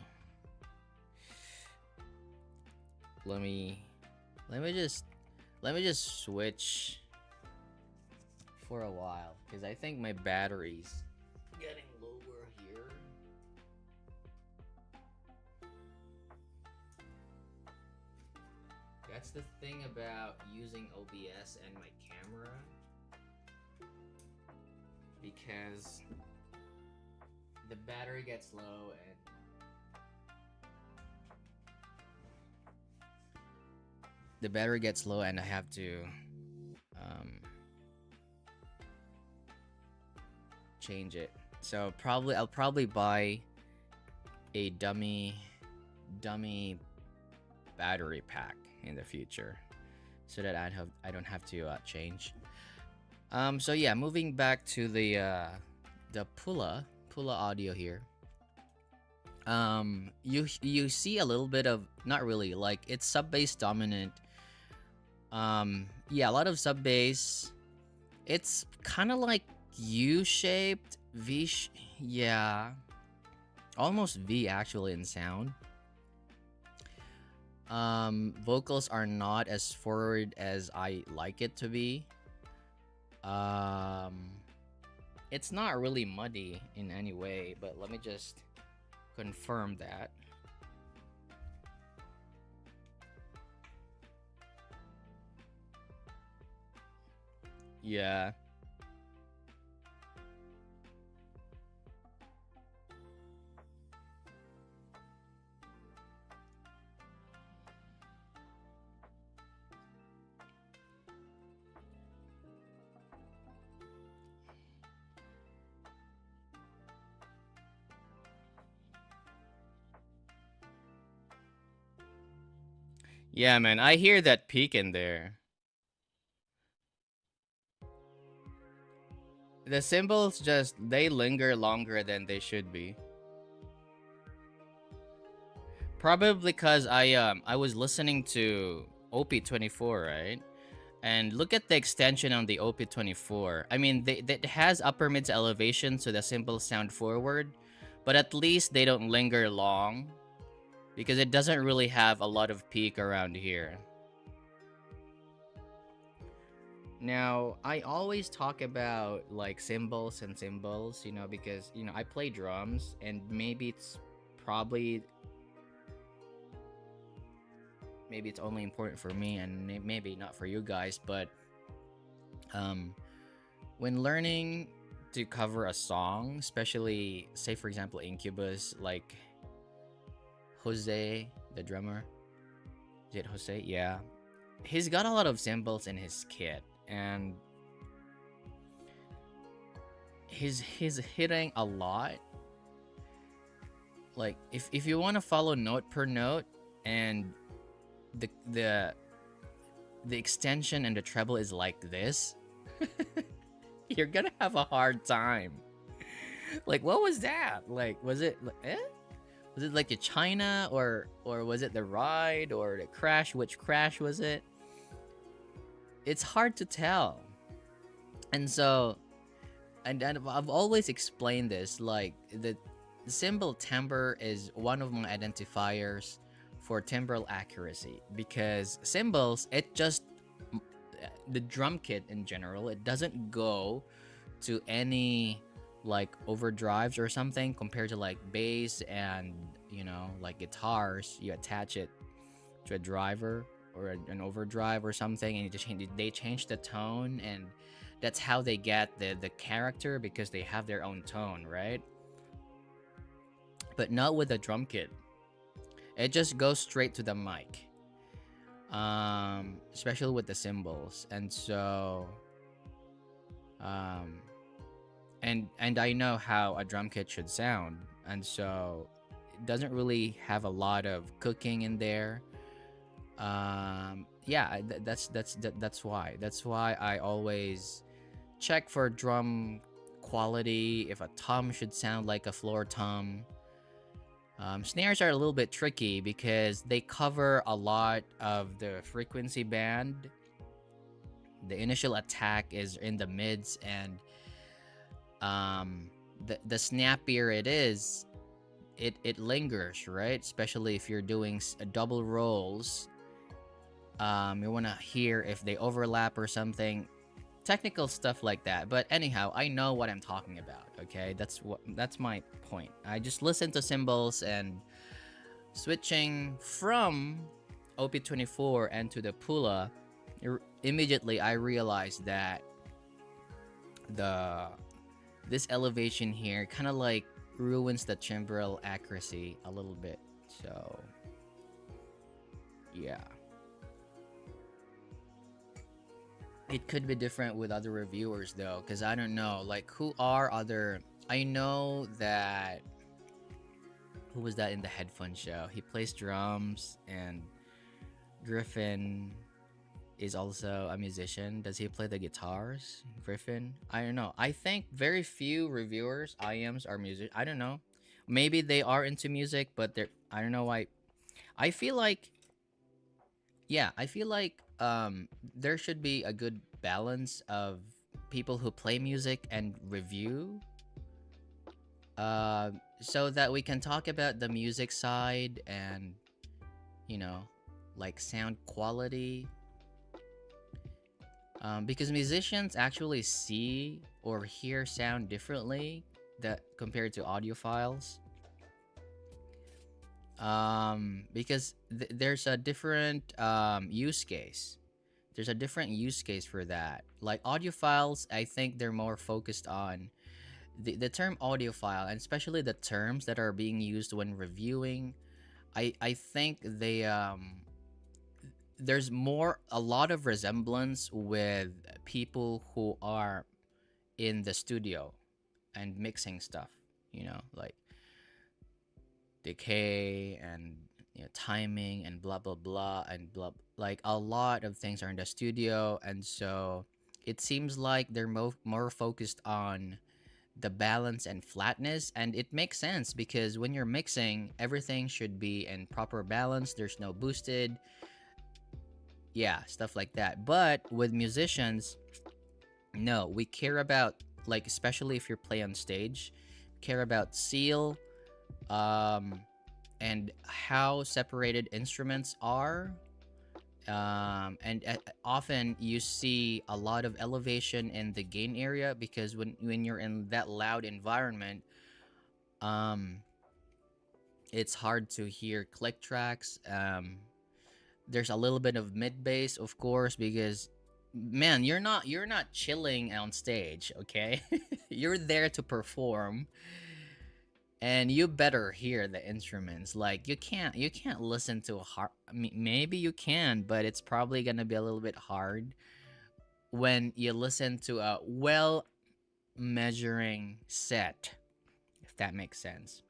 let me just switch for a while because I think my battery's getting lower here. That's the thing about using OBS and my camera, because the battery gets low and I have to change it. So I'll probably buy a dummy battery pack in the future, so that I don't have to change. So yeah, moving back to the Pula audio here. You see a little bit of, not really, like it's sub bass dominant. Yeah, a lot of sub bass. It's kind of like U-shaped, yeah, almost V actually in sound. Vocals are not as forward as I like it to be. It's not really muddy in any way, but let me just confirm that. Yeah. Yeah, man, I hear that peak in there. The cymbals just, they linger longer than they should be. Probably because I was listening to OP24, right? And look at the extension on the OP24. I mean, it has upper mids elevation, so the cymbals sound forward, but at least they don't linger long, because it doesn't really have a lot of peak around here. Now, I always talk about like cymbals and cymbals, you know, because, you know, I play drums, and maybe it's only important for me and maybe not for you guys, but when learning to cover a song, especially say for example Incubus, like Jose, the drummer, is it Jose? Yeah, he's got a lot of cymbals in his kit, and he's hitting a lot. Like if you want to follow note per note, and the extension and the treble is like this, you're gonna have a hard time. Like, what was that? Like, was it was it like the China, or was it the Ride, or the Crash? Which Crash was it? It's hard to tell. And so, and I've always explained this, like the cymbal timbre is one of my identifiers for timbral accuracy, because cymbals, it just, the drum kit in general, it doesn't go to any like overdrives or something compared to like bass and, you know, like guitars. You attach it to a driver or an overdrive or something, and they change the tone, and that's how they get the character, because they have their own tone, right? But not with the drum kit. It just goes straight to the mic, especially with the cymbals. And so and I know how a drum kit should sound, and so it doesn't really have a lot of cooking in there. Yeah, that's why I always check for drum quality, if a tom should sound like a floor tom. Snares are a little bit tricky because they cover a lot of the frequency band. The initial attack is in the mids, and the snappier it is, it lingers, right? Especially if you're doing double rolls. You want to hear if they overlap or something. Technical stuff like that. But anyhow, I know what I'm talking about, okay? That's my point. I just listen to cymbals, and switching from OP24 and to the Pula, immediately I realized that this elevation here kind of like ruins the timbral accuracy a little bit. So yeah. It could be different with other reviewers though, because I don't know, like, who are other... I know that... Who was that in the headphone show? He plays drums, and Griffin is also a musician. Does he play the guitars? Griffin? I don't know. I think very few reviewers, IEMs, are music. I don't know. Maybe they are into music, but they're. I don't know why. I feel like. Yeah, I feel like there should be a good balance of people who play music and review. So that we can talk about the music side and, you know, like sound quality. Because musicians actually see or hear sound differently that compared to audiophiles. Because there's a different use case. There's a different use case for that. Like audiophiles, I think they're more focused on the term audiophile, and especially the terms that are being used when reviewing. I think there's a lot of resemblance with people who are in the studio and mixing stuff, you know, like decay and, you know, timing and blah blah blah and blah, like a lot of things are in the studio. And so it seems like they're more focused on the balance and flatness, and it makes sense because when you're mixing, everything should be in proper balance. There's no boosted, yeah, stuff like that. But with musicians, no, we care about, like, especially if you're play on stage, care about seal, and how separated instruments are. And often you see a lot of elevation in the gain area, because when you're in that loud environment, it's hard to hear click tracks. There's a little bit of mid bass, of course, because man, you're not chilling on stage, okay? You're there to perform, and you better hear the instruments. Like you can't listen to a hard. I mean, maybe you can, but it's probably gonna be a little bit hard when you listen to a well measuring set, if that makes sense.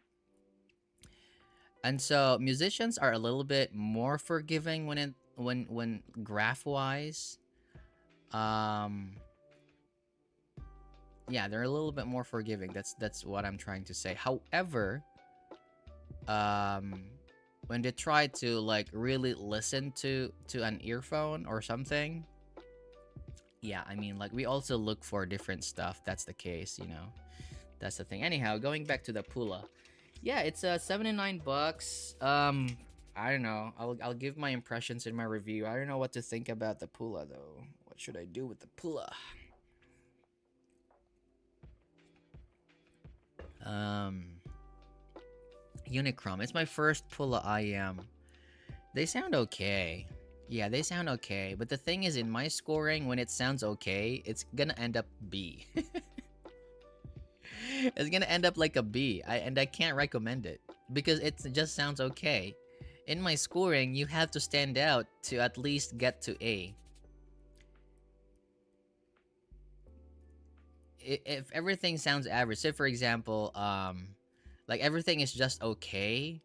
And so musicians are a little bit more forgiving when graph wise. Yeah, they're a little bit more forgiving. That's what I'm trying to say. However, when they try to like really listen to an earphone or something, yeah, I mean, like, we also look for different stuff. That's the case, you know. That's the thing. Anyhow, going back to the Pula. Yeah, it's $79. I don't know. I'll give my impressions in my review. I don't know what to think about the Pula though. What should I do with the Pula? Unicrom. It's my first Pula IEM. They sound okay. Yeah, they sound okay. But the thing is, in my scoring, when it sounds okay, it's gonna end up B. It's gonna end up like a B. And I can't recommend it because it just sounds okay. In my scoring, you have to stand out to at least get to A. If everything sounds average, say for example, like everything is just okay,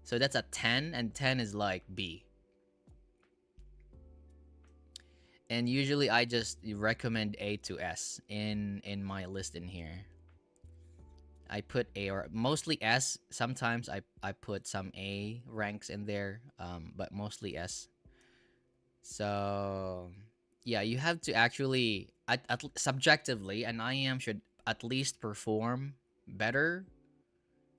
so that's a 10, and 10 is like B. And usually I just recommend A to S in my list in here. I put A or mostly S. Sometimes I put some A ranks in there, but mostly S. So yeah, you have to actually subjectively, an IEM should at least perform better.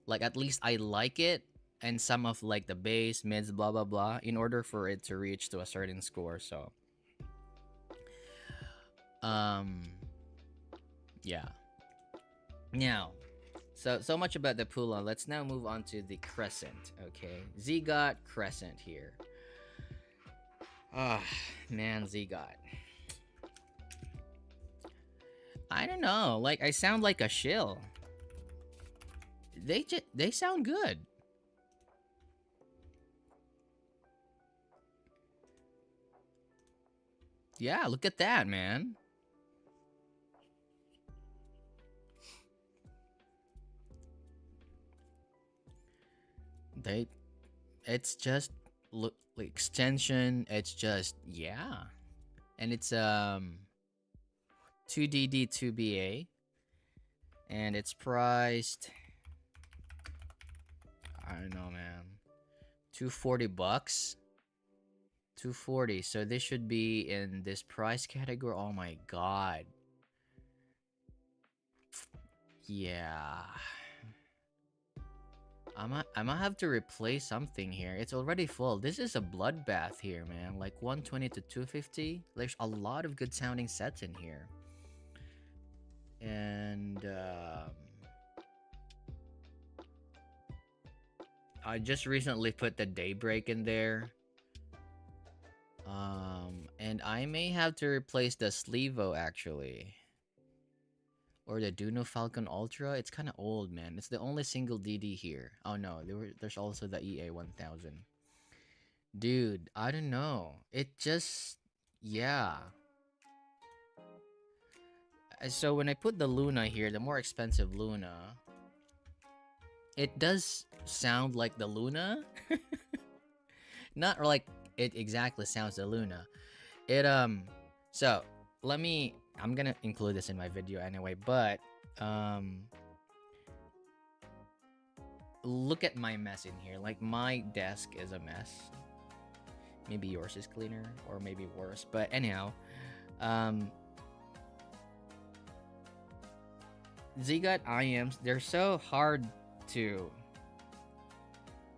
Like at least I like it, and some of like the bass, mids, blah blah blah, in order for it to reach to a certain score. So yeah. Now, so much about the Pula. Let's now move on to the Crescent. Okay, ZiiGaat Crescent here. Ah, man, ZiiGaat. I don't know. Like, I sound like a shill. They sound good. Yeah, look at that, man. It's just look. like extension. It's just yeah, and it's 2DD 2BA, and it's priced. I don't know, man. 240 bucks. 240. So this should be in this price category. Oh my god. Yeah. I might have to replace something here. It's already full. This is a bloodbath here, man. Like 120 to 250. There's a lot of good sounding sets in here. And I just recently put the Daybreak in there. And I may have to replace the Sleevo actually. Or the Duno Falcon Ultra. It's kind of old, man. It's the only single DD here. Oh no, there's also the EA1000. Dude, I don't know. It just, yeah. So when I put the Luna here, the more expensive Luna, it does sound like the Luna. Not like it exactly sounds the Luna. It so I'm gonna include this in my video anyway, but look at my mess in here. Like my desk is a mess. Maybe yours is cleaner or maybe worse, but anyhow, ZiiGaat IEMS, they're so hard to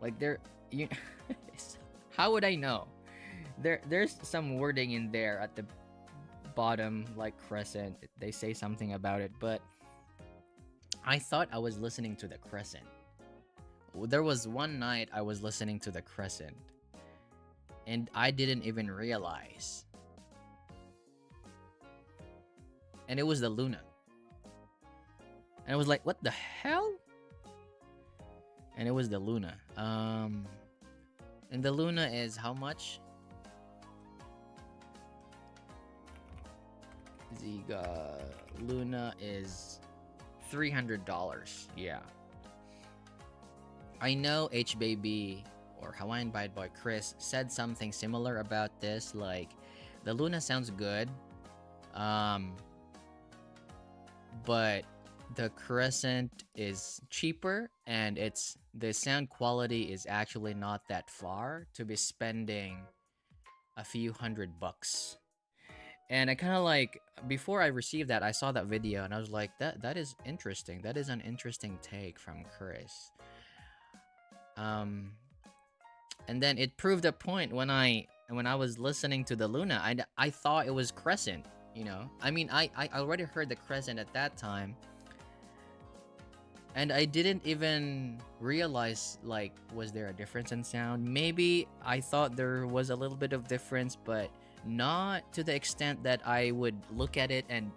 like you how would I know? There's some wording in there at the bottom, like Crescent. They say something about it, but I thought I was listening to the Crescent. There was one night I was listening to the Crescent, and I didn't even realize. And it was the Luna. And I was like, what the hell? And it was the Luna. And the Luna is how much? ZiiGaat Luna is $300. Yeah. I know HBaby or Hawaiian Bad Boy Chris said something similar about this. Like, the Luna sounds good. But the Crescent is cheaper, and the sound quality is actually not that far to be spending a few $100. And I kind of like, before I received that, I saw that video and I was like, that is interesting. That is an interesting take from Chris. And then it proved a point when I was listening to the Luna. I thought it was Crescent, you know. I mean, I already heard the Crescent at that time. And I didn't even realize, like, was there a difference in sound? Maybe I thought there was a little bit of difference, but not to the extent that I would look at it and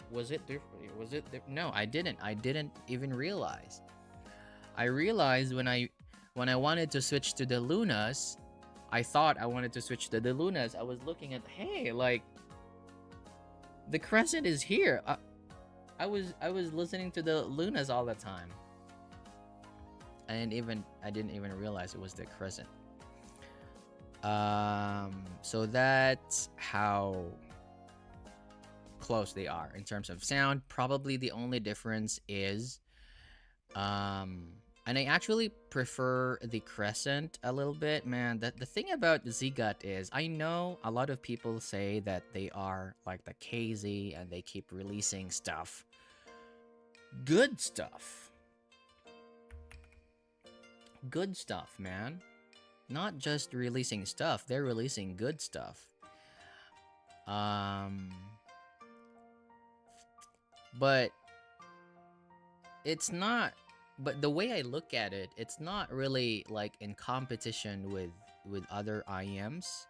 was it different? Was it no, I didn't. I didn't even realize. I realized when I wanted to switch to the Lunas, I thought I wanted to switch to the Lunas. I was looking at, hey, like, the Crescent is here. I was listening to the Lunas all the time. I didn't even realize it was the Crescent. So that's how close they are in terms of sound. Probably the only difference is and I actually prefer the Crescent a little bit, man. The thing about ZiiGaat is, I know a lot of people say that they are like the KZ and they keep releasing stuff. Good stuff. Good stuff, man. Not just releasing stuff, they're releasing good stuff. But it's not, but the way I look at it, it's not really like in competition with other IEMs,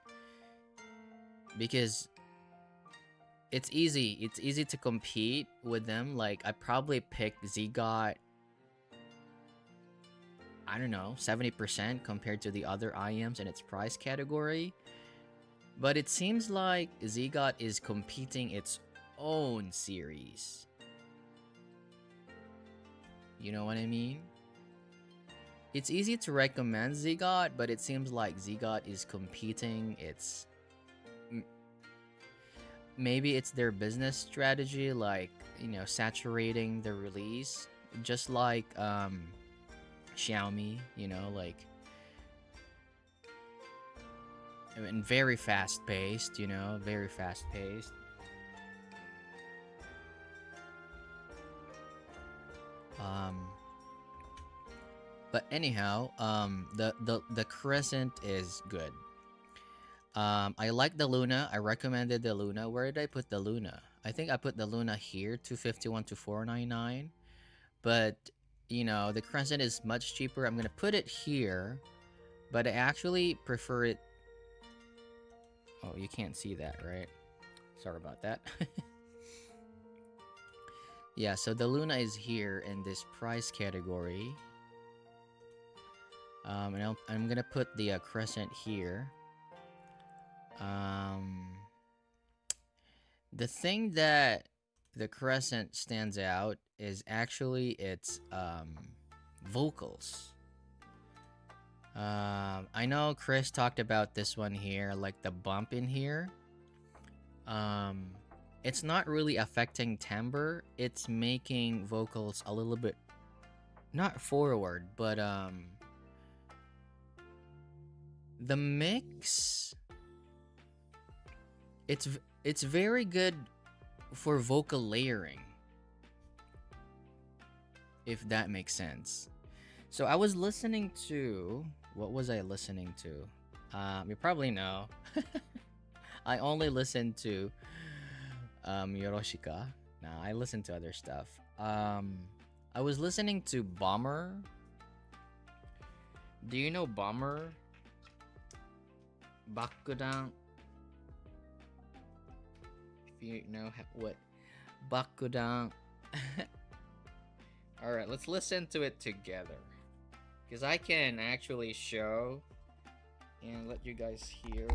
because it's easy to compete with them. Like, I probably pick ZiiGaat, I don't know, 70% compared to the other IEMs in its price category. But it seems like ZiiGaat is competing its own series. You know what I mean? It's easy to recommend ZiiGaat, but it seems like ZiiGaat is competing. It's maybe it's their business strategy, like, you know, saturating the release, just like Xiaomi, you know, like, I mean, very fast paced, you know, very fast paced. But anyhow, the Crescent is good. I like the Luna. I recommended the Luna. Where did I put the Luna? I think I put the Luna here, 251 to 499. But you know, the Crescent is much cheaper. I'm gonna put it here, but I actually prefer it. Oh, you can't see that, right? Sorry about that. Yeah, so the Luna is here in this price category. And I'm gonna put the Crescent here. The thing that the Crescent stands out is actually its vocals. I know Chris talked about this one here, like the bump in here. It's not really affecting timbre. It's making vocals a little bit not forward, but the mix, it's very good for vocal layering, if that makes sense. So I was listening to, what was I listening to? You probably know. I only listen to Yoroshika. No, I listen to other stuff. I was listening to Bomber. Do you know Bomber? Bakudan. If you know what Bakudan. Alright, let's listen to it together. Because I can actually show and let you guys hear.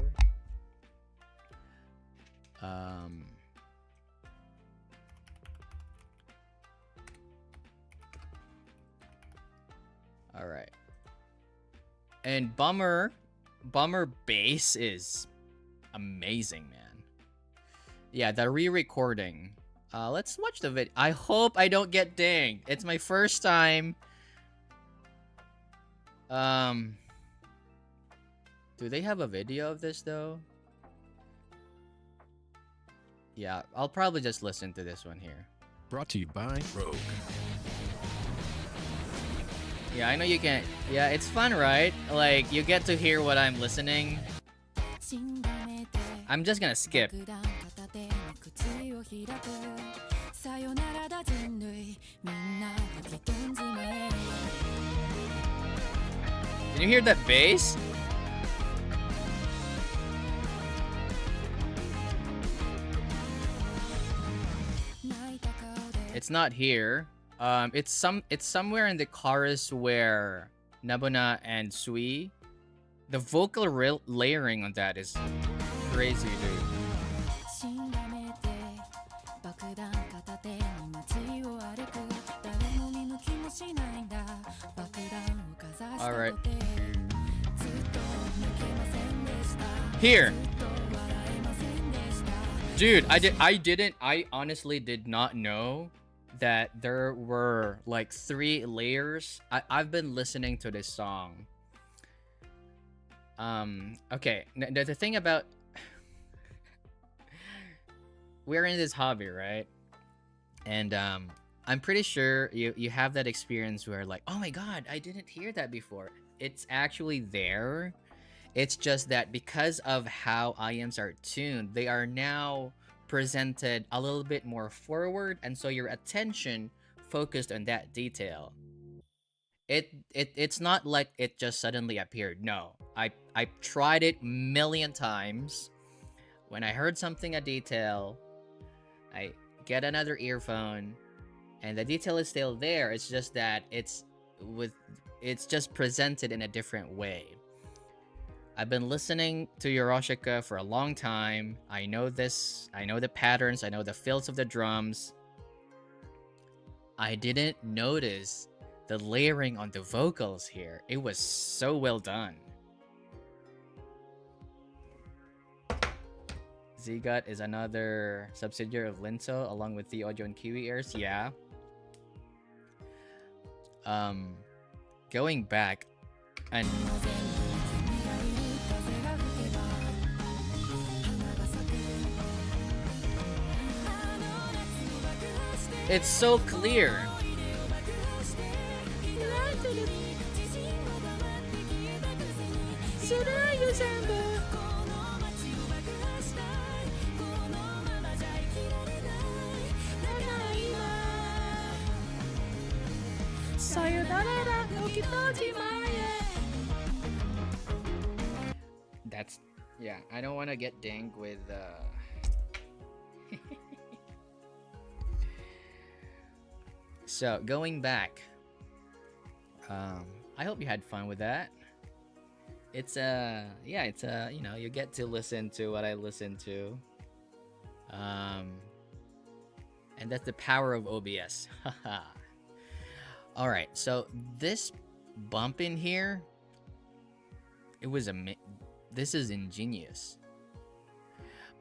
Alright. And Bummer bass is amazing, man. Yeah, the re-recording. Let's watch the video. I hope I don't get dinged. It's my first time. Do they have a video of this though? Yeah, I'll probably just listen to this one here. Brought to you by Rogue. Yeah, I know you can't. Yeah, it's fun, right? Like, you get to hear what I'm listening. I'm just gonna skip. Did you hear that bass? It's not here. It's somewhere in the chorus where Nabuna and Sui, the vocal layering on that is crazy, dude. All right. Here. Dude, I honestly did not know that there were like 3 layers. I've been listening to this song. Okay, the thing about we're in this hobby, right? And I'm pretty sure you have that experience where like, oh my god, I didn't hear that before. It's actually there. It's just that because of how IEMS are tuned, they are now presented a little bit more forward, and so your attention focused on that detail. It's not like it just suddenly appeared. No, I tried it a million times. When I heard something a detail, I get another earphone, and the detail is still there. It's just that it's just presented in a different way. I've been listening to Yoroshika for a long time. I know this. I know the patterns. I know the fills of the drums. I didn't notice the layering on the vocals here, it was so well done. ZiiGaat is another subsidiary of Linso along with the Audio and Kiwi Ears. Yeah. Going back and it's so clear. That's, yeah, I don't want to get dinged with So going back, I hope you had fun with that. It's yeah, it's you know, you get to listen to what I listen to, and that's the power of OBS. Haha. All right, so this bump in here, it was this is ingenious.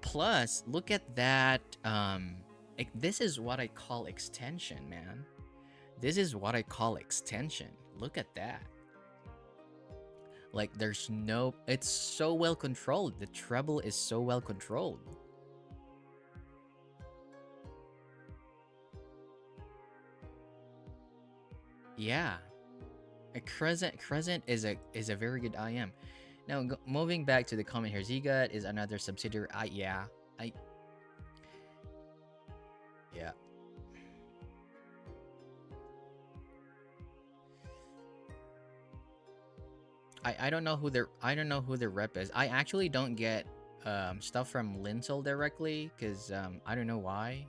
Plus, look at that. This is what I call extension, man. This is what I call extension. Look at that. Like, there's no... It's so well controlled. The treble is so well controlled. Yeah. A Crescent is a very good IM. Now, moving back to the comment here, ZiiGaat is another subsidiary. Yeah. Yeah. I don't know who their rep is. I actually don't get stuff from Linsol directly because I don't know why.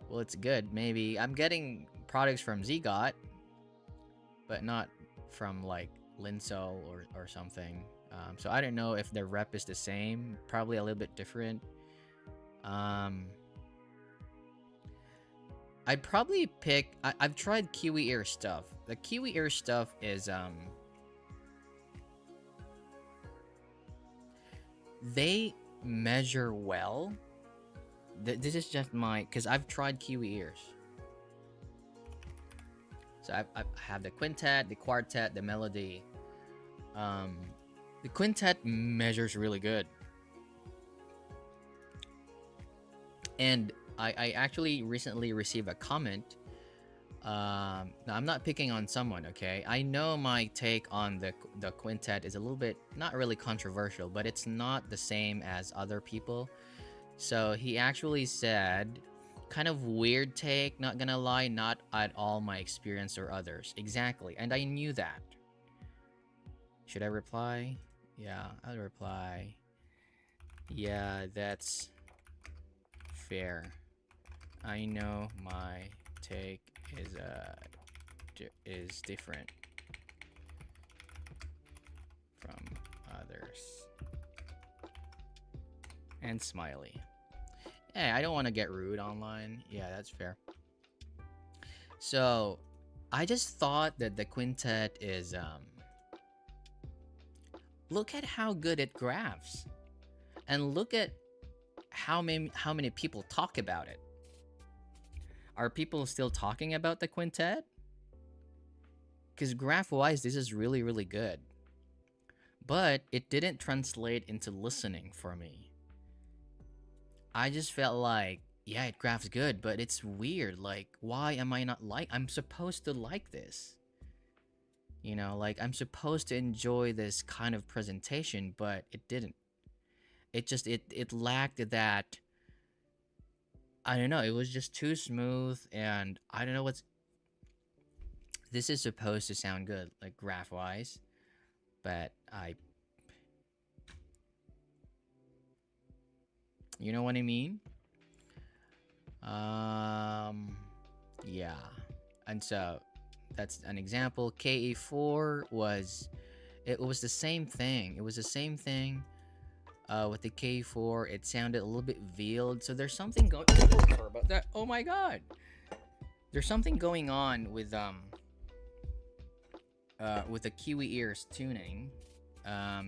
Well, it's good. Maybe I'm getting products from ZiiGaat, but not from like Linsol or something. So I don't know if their rep is the same. Probably a little bit different. I'd probably pick... I've tried Kiwi Ear stuff. The Kiwi Ear stuff is... They measure well. This is just my... Because I've tried Kiwi Ears. So I have the quintet, the quartet, the melody. The quintet measures really good. And I actually recently received a comment. Now, I'm not picking on someone, okay? I know my take on the quintet is a little bit, not really controversial, but it's not the same as other people. So he actually said, kind of weird take, not gonna lie, not at all my experience or others. Exactly, and I knew that. Should I reply? Yeah, I'll reply. Yeah, that's fair. I know my take is different from others. And smiley. Yeah, I don't want to get rude online. Yeah, that's fair. So, I just thought that the quintet is look at how good it graphs. And look at how many people talk about it. Are people still talking about the quintet? Because graph-wise, this is really, really good. But it didn't translate into listening for me. I just felt like, yeah, it graphs good, but it's weird. Like, why am I not like... I'm supposed to like this. You know, like, I'm supposed to enjoy this kind of presentation, but it didn't. It just, it lacked that... I don't know, it was just too smooth, and I don't know what's... This is supposed to sound good, like, graph-wise, but you know what I mean? Yeah. And so, that's an example. KE4 was... It was the same thing. It was the same thing. With the K4, it sounded a little bit veiled. So there's something going... Oh, sorry about that. Oh my god! There's something going on with with the Kiwi Ears tuning.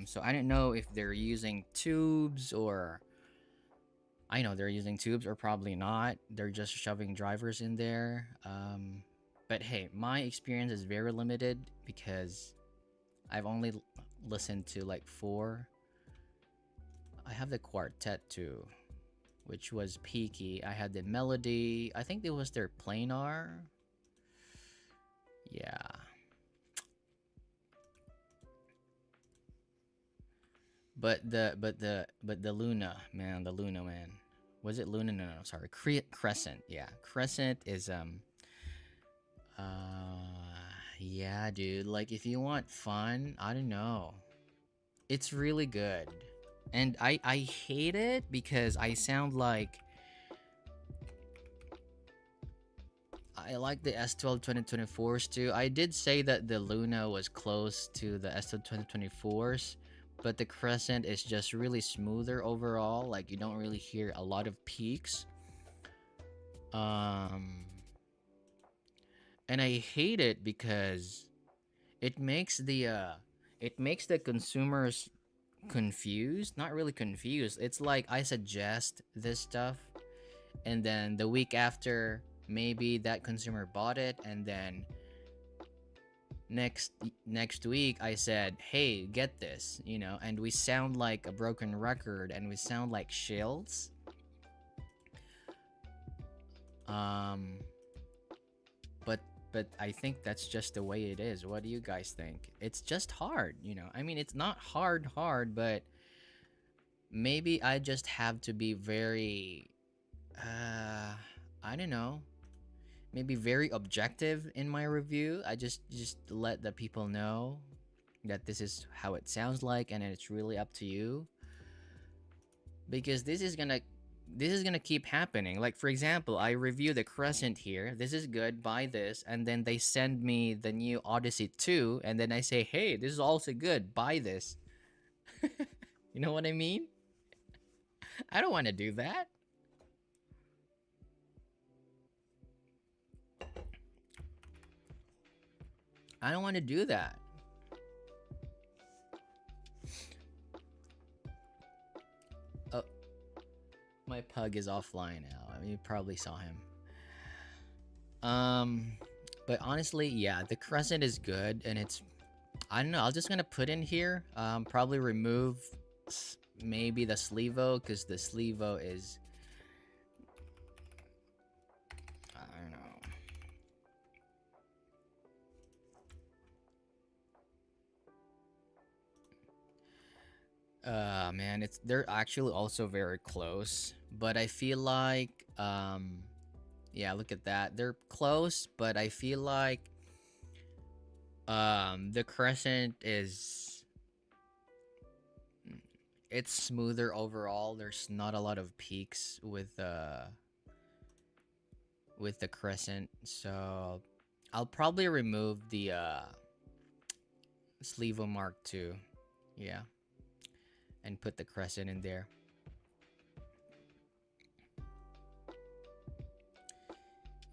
So I don't know if they're using tubes or I know they're using tubes or probably not. They're just shoving drivers in there. But hey, my experience is very limited because I've only listened to like 4. I have the quartet too, which was peaky. I had the melody. I think it was their planar. Yeah. But the Luna, man, the Luna, man. Was it Luna? No, sorry. Crescent. Yeah. Crescent is yeah, dude. Like if you want fun, I don't know. It's really good. And I hate it because I sound like I like the S12 2024s too. I did say that the Luna was close to the S12 2024s, but the Crescent is just really smoother overall. Like you don't really hear a lot of peaks. And I hate it because it makes the consumers confused. Not really confused. It's like I suggest this stuff, and then the week after, maybe that consumer bought it, and then next week I said, hey, get this, you know, and we sound like a broken record and we sound like shills. But I think that's just the way it is. What do you guys think? It's just hard, you know. I mean, it's not hard, but maybe I just have to be very I don't know, maybe very objective in my review. I just let the people know that this is how it sounds like, and it's really up to you, because this is gonna keep happening. Like for example, I review the Crescent here. This is good, buy this, and then they send me the new Odyssey 2, and then I say, hey, this is also good, buy this. You know what I mean? I don't want to do that. I don't want to do that. Oh, my pug is offline now. I mean, you probably saw him. But honestly, yeah, the Crescent is good, and it's, I don't know, I'm just gonna put in here, probably remove maybe the Sleevo, because the Sleevo is, I don't know. Man, they're actually also very close, but I feel like, yeah, look at that. They're close, but I feel like, the Crescent is, it's smoother overall. There's not a lot of peaks with the Crescent, so I'll probably remove the Sleevo Mark II, yeah, and put the Crescent in there.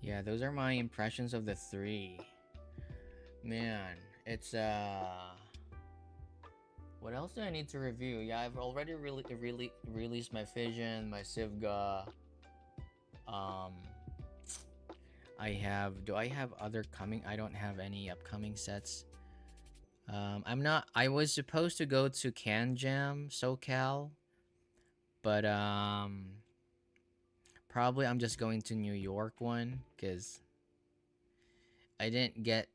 Yeah, those are my impressions of the 3. Man, it's what else do I need to review? Yeah, I've already released my Fission, my ZiiGaat. Do I have other coming? I don't have any upcoming sets. I was supposed to go to Can Jam SoCal, but probably I'm just going to New York one, because I didn't get,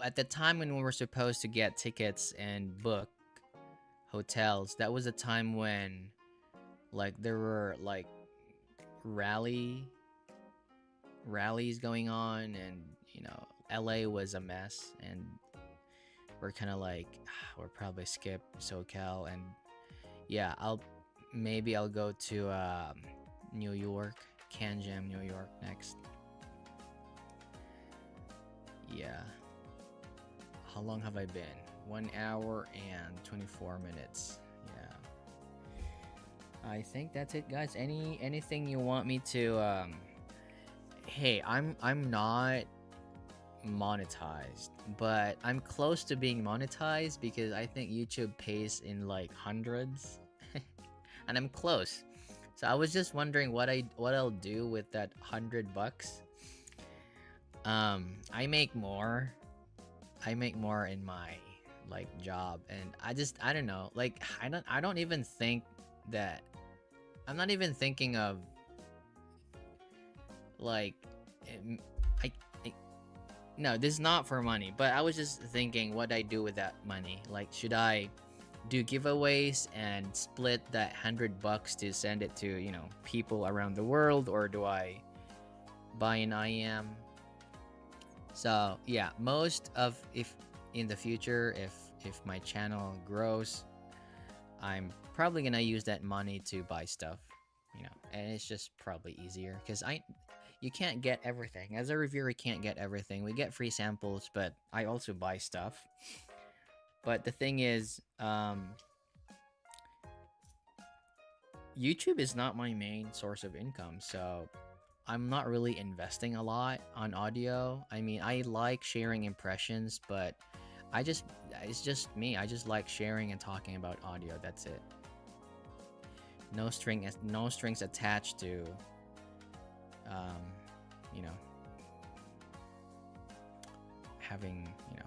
at the time when we were supposed to get tickets and book hotels, that was a time when like there were like rallies going on, and you know, LA was a mess, and we're kind of like, we'll probably skip SoCal, and yeah, I'll go to New York, Can Jam New York next. Yeah. How long have I been? 1 hour and 24 minutes. Yeah. I think that's it, guys. Anything you want me to Hey, I'm not monetized, but I'm close to being monetized because I think YouTube pays in like hundreds, and I'm close. So I was just wondering what I'll do with that $100. I make more. I make more in my like job, and I don't know. Like I don't even think that I'm not even thinking of like I no, this is not for money, but I was just thinking what I do with that money. Like, should I do giveaways and split that $100 to send it to, you know, people around the world, or do I buy an IEM? So yeah, most of, if in the future, if my channel grows, I'm probably gonna use that money to buy stuff, you know, and it's just probably easier because you can't get everything. As a reviewer, you can't get everything. We get free samples, but I also buy stuff. But the thing is, YouTube is not my main source of income, so I'm not really investing a lot on audio. I mean, I like sharing impressions, but it's just me. I just like sharing and talking about audio. That's it. No strings attached to, you know, having, you know,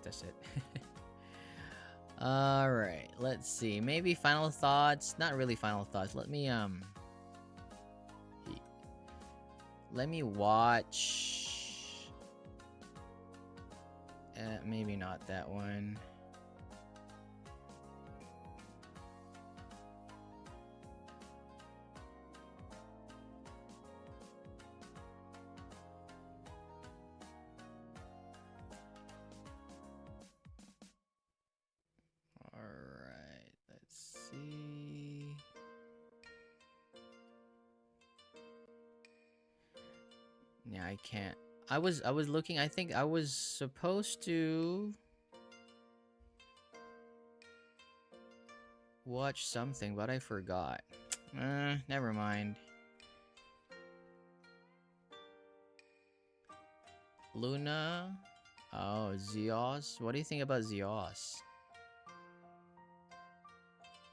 that's it. All right, let's see. Maybe final thoughts. Not really final thoughts. Let me watch. Maybe not that one. Alright, let's see. Yeah, I can't. I was looking, I think I was supposed to watch something, but I forgot. Never mind. Luna? Oh, Zeos? What do you think about Zeos?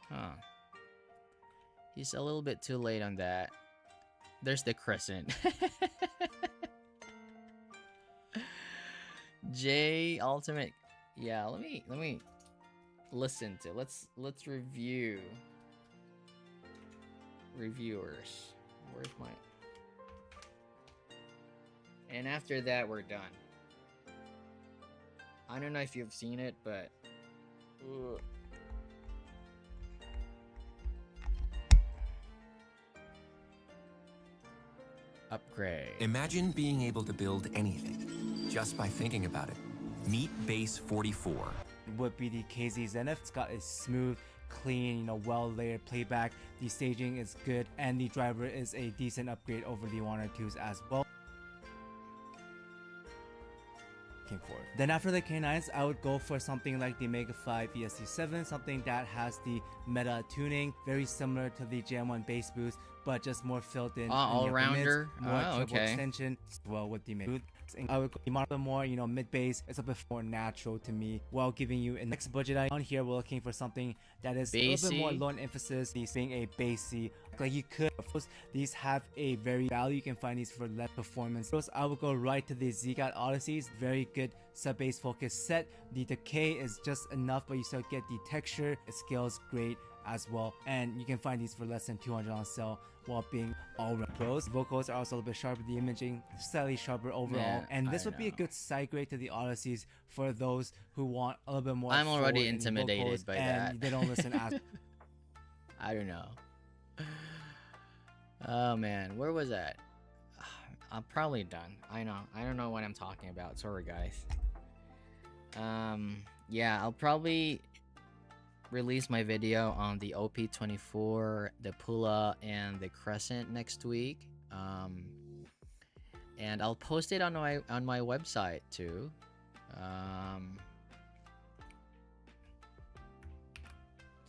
Huh. He's a little bit too late on that. There's the Crescent. J Ultimate. Yeah, let me listen to. Let's review. Reviewers. Where's my? And after that, we're done. I don't know if you've seen it, but upgrade. Imagine being able to build anything just by thinking about it. Meet Base 44. Would be the KZ Zenith. It's got a smooth, clean, you know, well-layered playback. The staging is good, and the driver is a decent upgrade over the 1R2s as well. Then after the K9s, I would go for something like the Mega 5 ESC7, something that has the meta tuning, very similar to the Gen 1 bass boost, but just more filled in. All-rounder? More treble Okay. extension, as well with the mid. I would go a more, you know, mid bass. It's a bit more natural to me, while giving you a next budget item. On here, we're looking for something that is a little bit more low in emphasis, these being a bassy. Like you could, of course, these have a very value. You can find these for less performance. First, I would go right to the ZiiGaat Odysseys. Very good sub bass focus set. The decay is just enough, but you still get the texture. It scales great as well, and you can find these for less than 200 on sale, while being all around pros. Vocals are also a little bit sharper. The imaging slightly sharper overall, Man, and this I would be a know. good side grade to the Odysseys for those who want a little bit more. I'm already forward in intimidated vocals by and that. they don't listen as. I don't know. Oh man, where was that? I'm probably done. I know. I don't know what I'm talking about. Sorry, guys. Yeah, I'll probably release my video on the OP24, the Pula, and the Crescent next week. And I'll post it on my website too.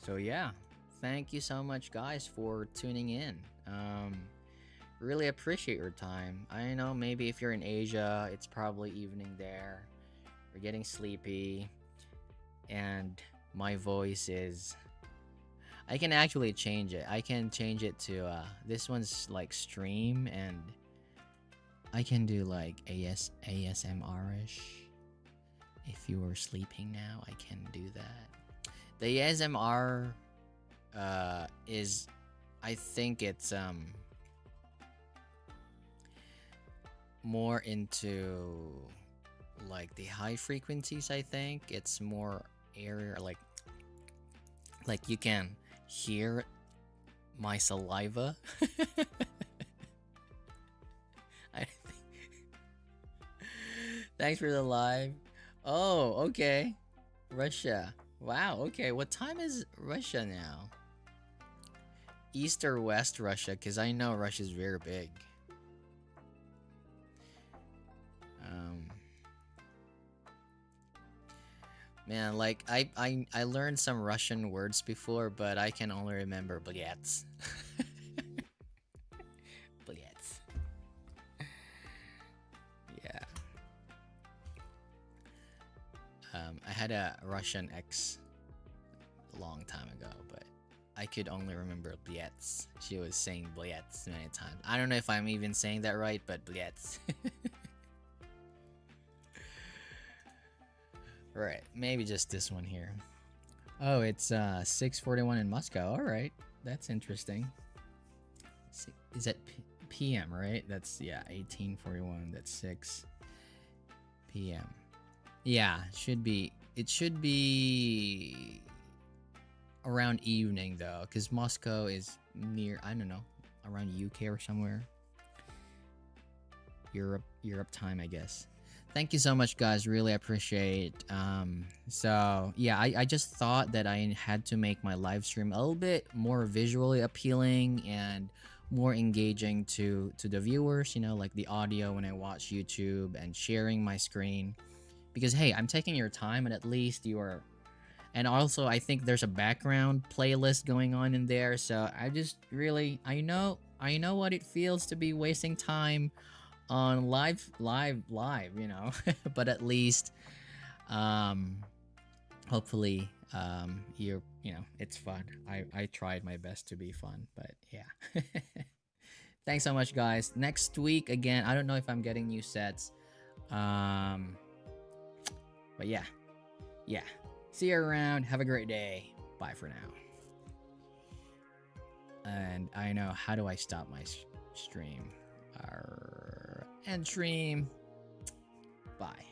So yeah, thank you so much, guys, for tuning in. really appreciate your time. I know maybe if you're in Asia, it's probably evening there. You're getting sleepy. And my voice is... I can actually change it. I can change it to this one's like stream, and I can do like ASMR-ish. If you were sleeping now, I can do that. The ASMR is, I think it's more into like the high frequencies. I think it's more area, like you can hear my saliva. I think. Thanks for the live. Oh, okay. Russia. Wow, okay. What time is Russia now? East or West Russia? Because I know Russia's very big. Man, like I learned some Russian words before, but I can only remember Blyats. Blyats. Yeah. I had a Russian ex a long time ago, but I could only remember Blyats. She was saying Blyats many times. I don't know if I'm even saying that right, but Blyats. Right, maybe just this one here. Oh, it's 6:41 in Moscow. All right, that's interesting. Is that PM, right? That's, yeah, 18:41. That's 6 PM. Yeah, it should be around evening though, because Moscow is near, I don't know, around UK or somewhere. Europe time, I guess. Thank you so much, guys. Really appreciate. So yeah, I just thought that I had to make my live stream a little bit more visually appealing and more engaging to the viewers. You know, like the audio when I watch YouTube and sharing my screen. Because hey, I'm taking your time, and at least you are. And also, I think there's a background playlist going on in there. So I just really, I know what it feels to be wasting time on live, you know. But at least hopefully you know, it's fun. I tried my best to be fun, but yeah. Thanks so much, guys. Next week again, I don't know if I'm getting new sets, but yeah, see you around. Have a great day. Bye for now. And I know, how do I stop my stream? End stream. Bye.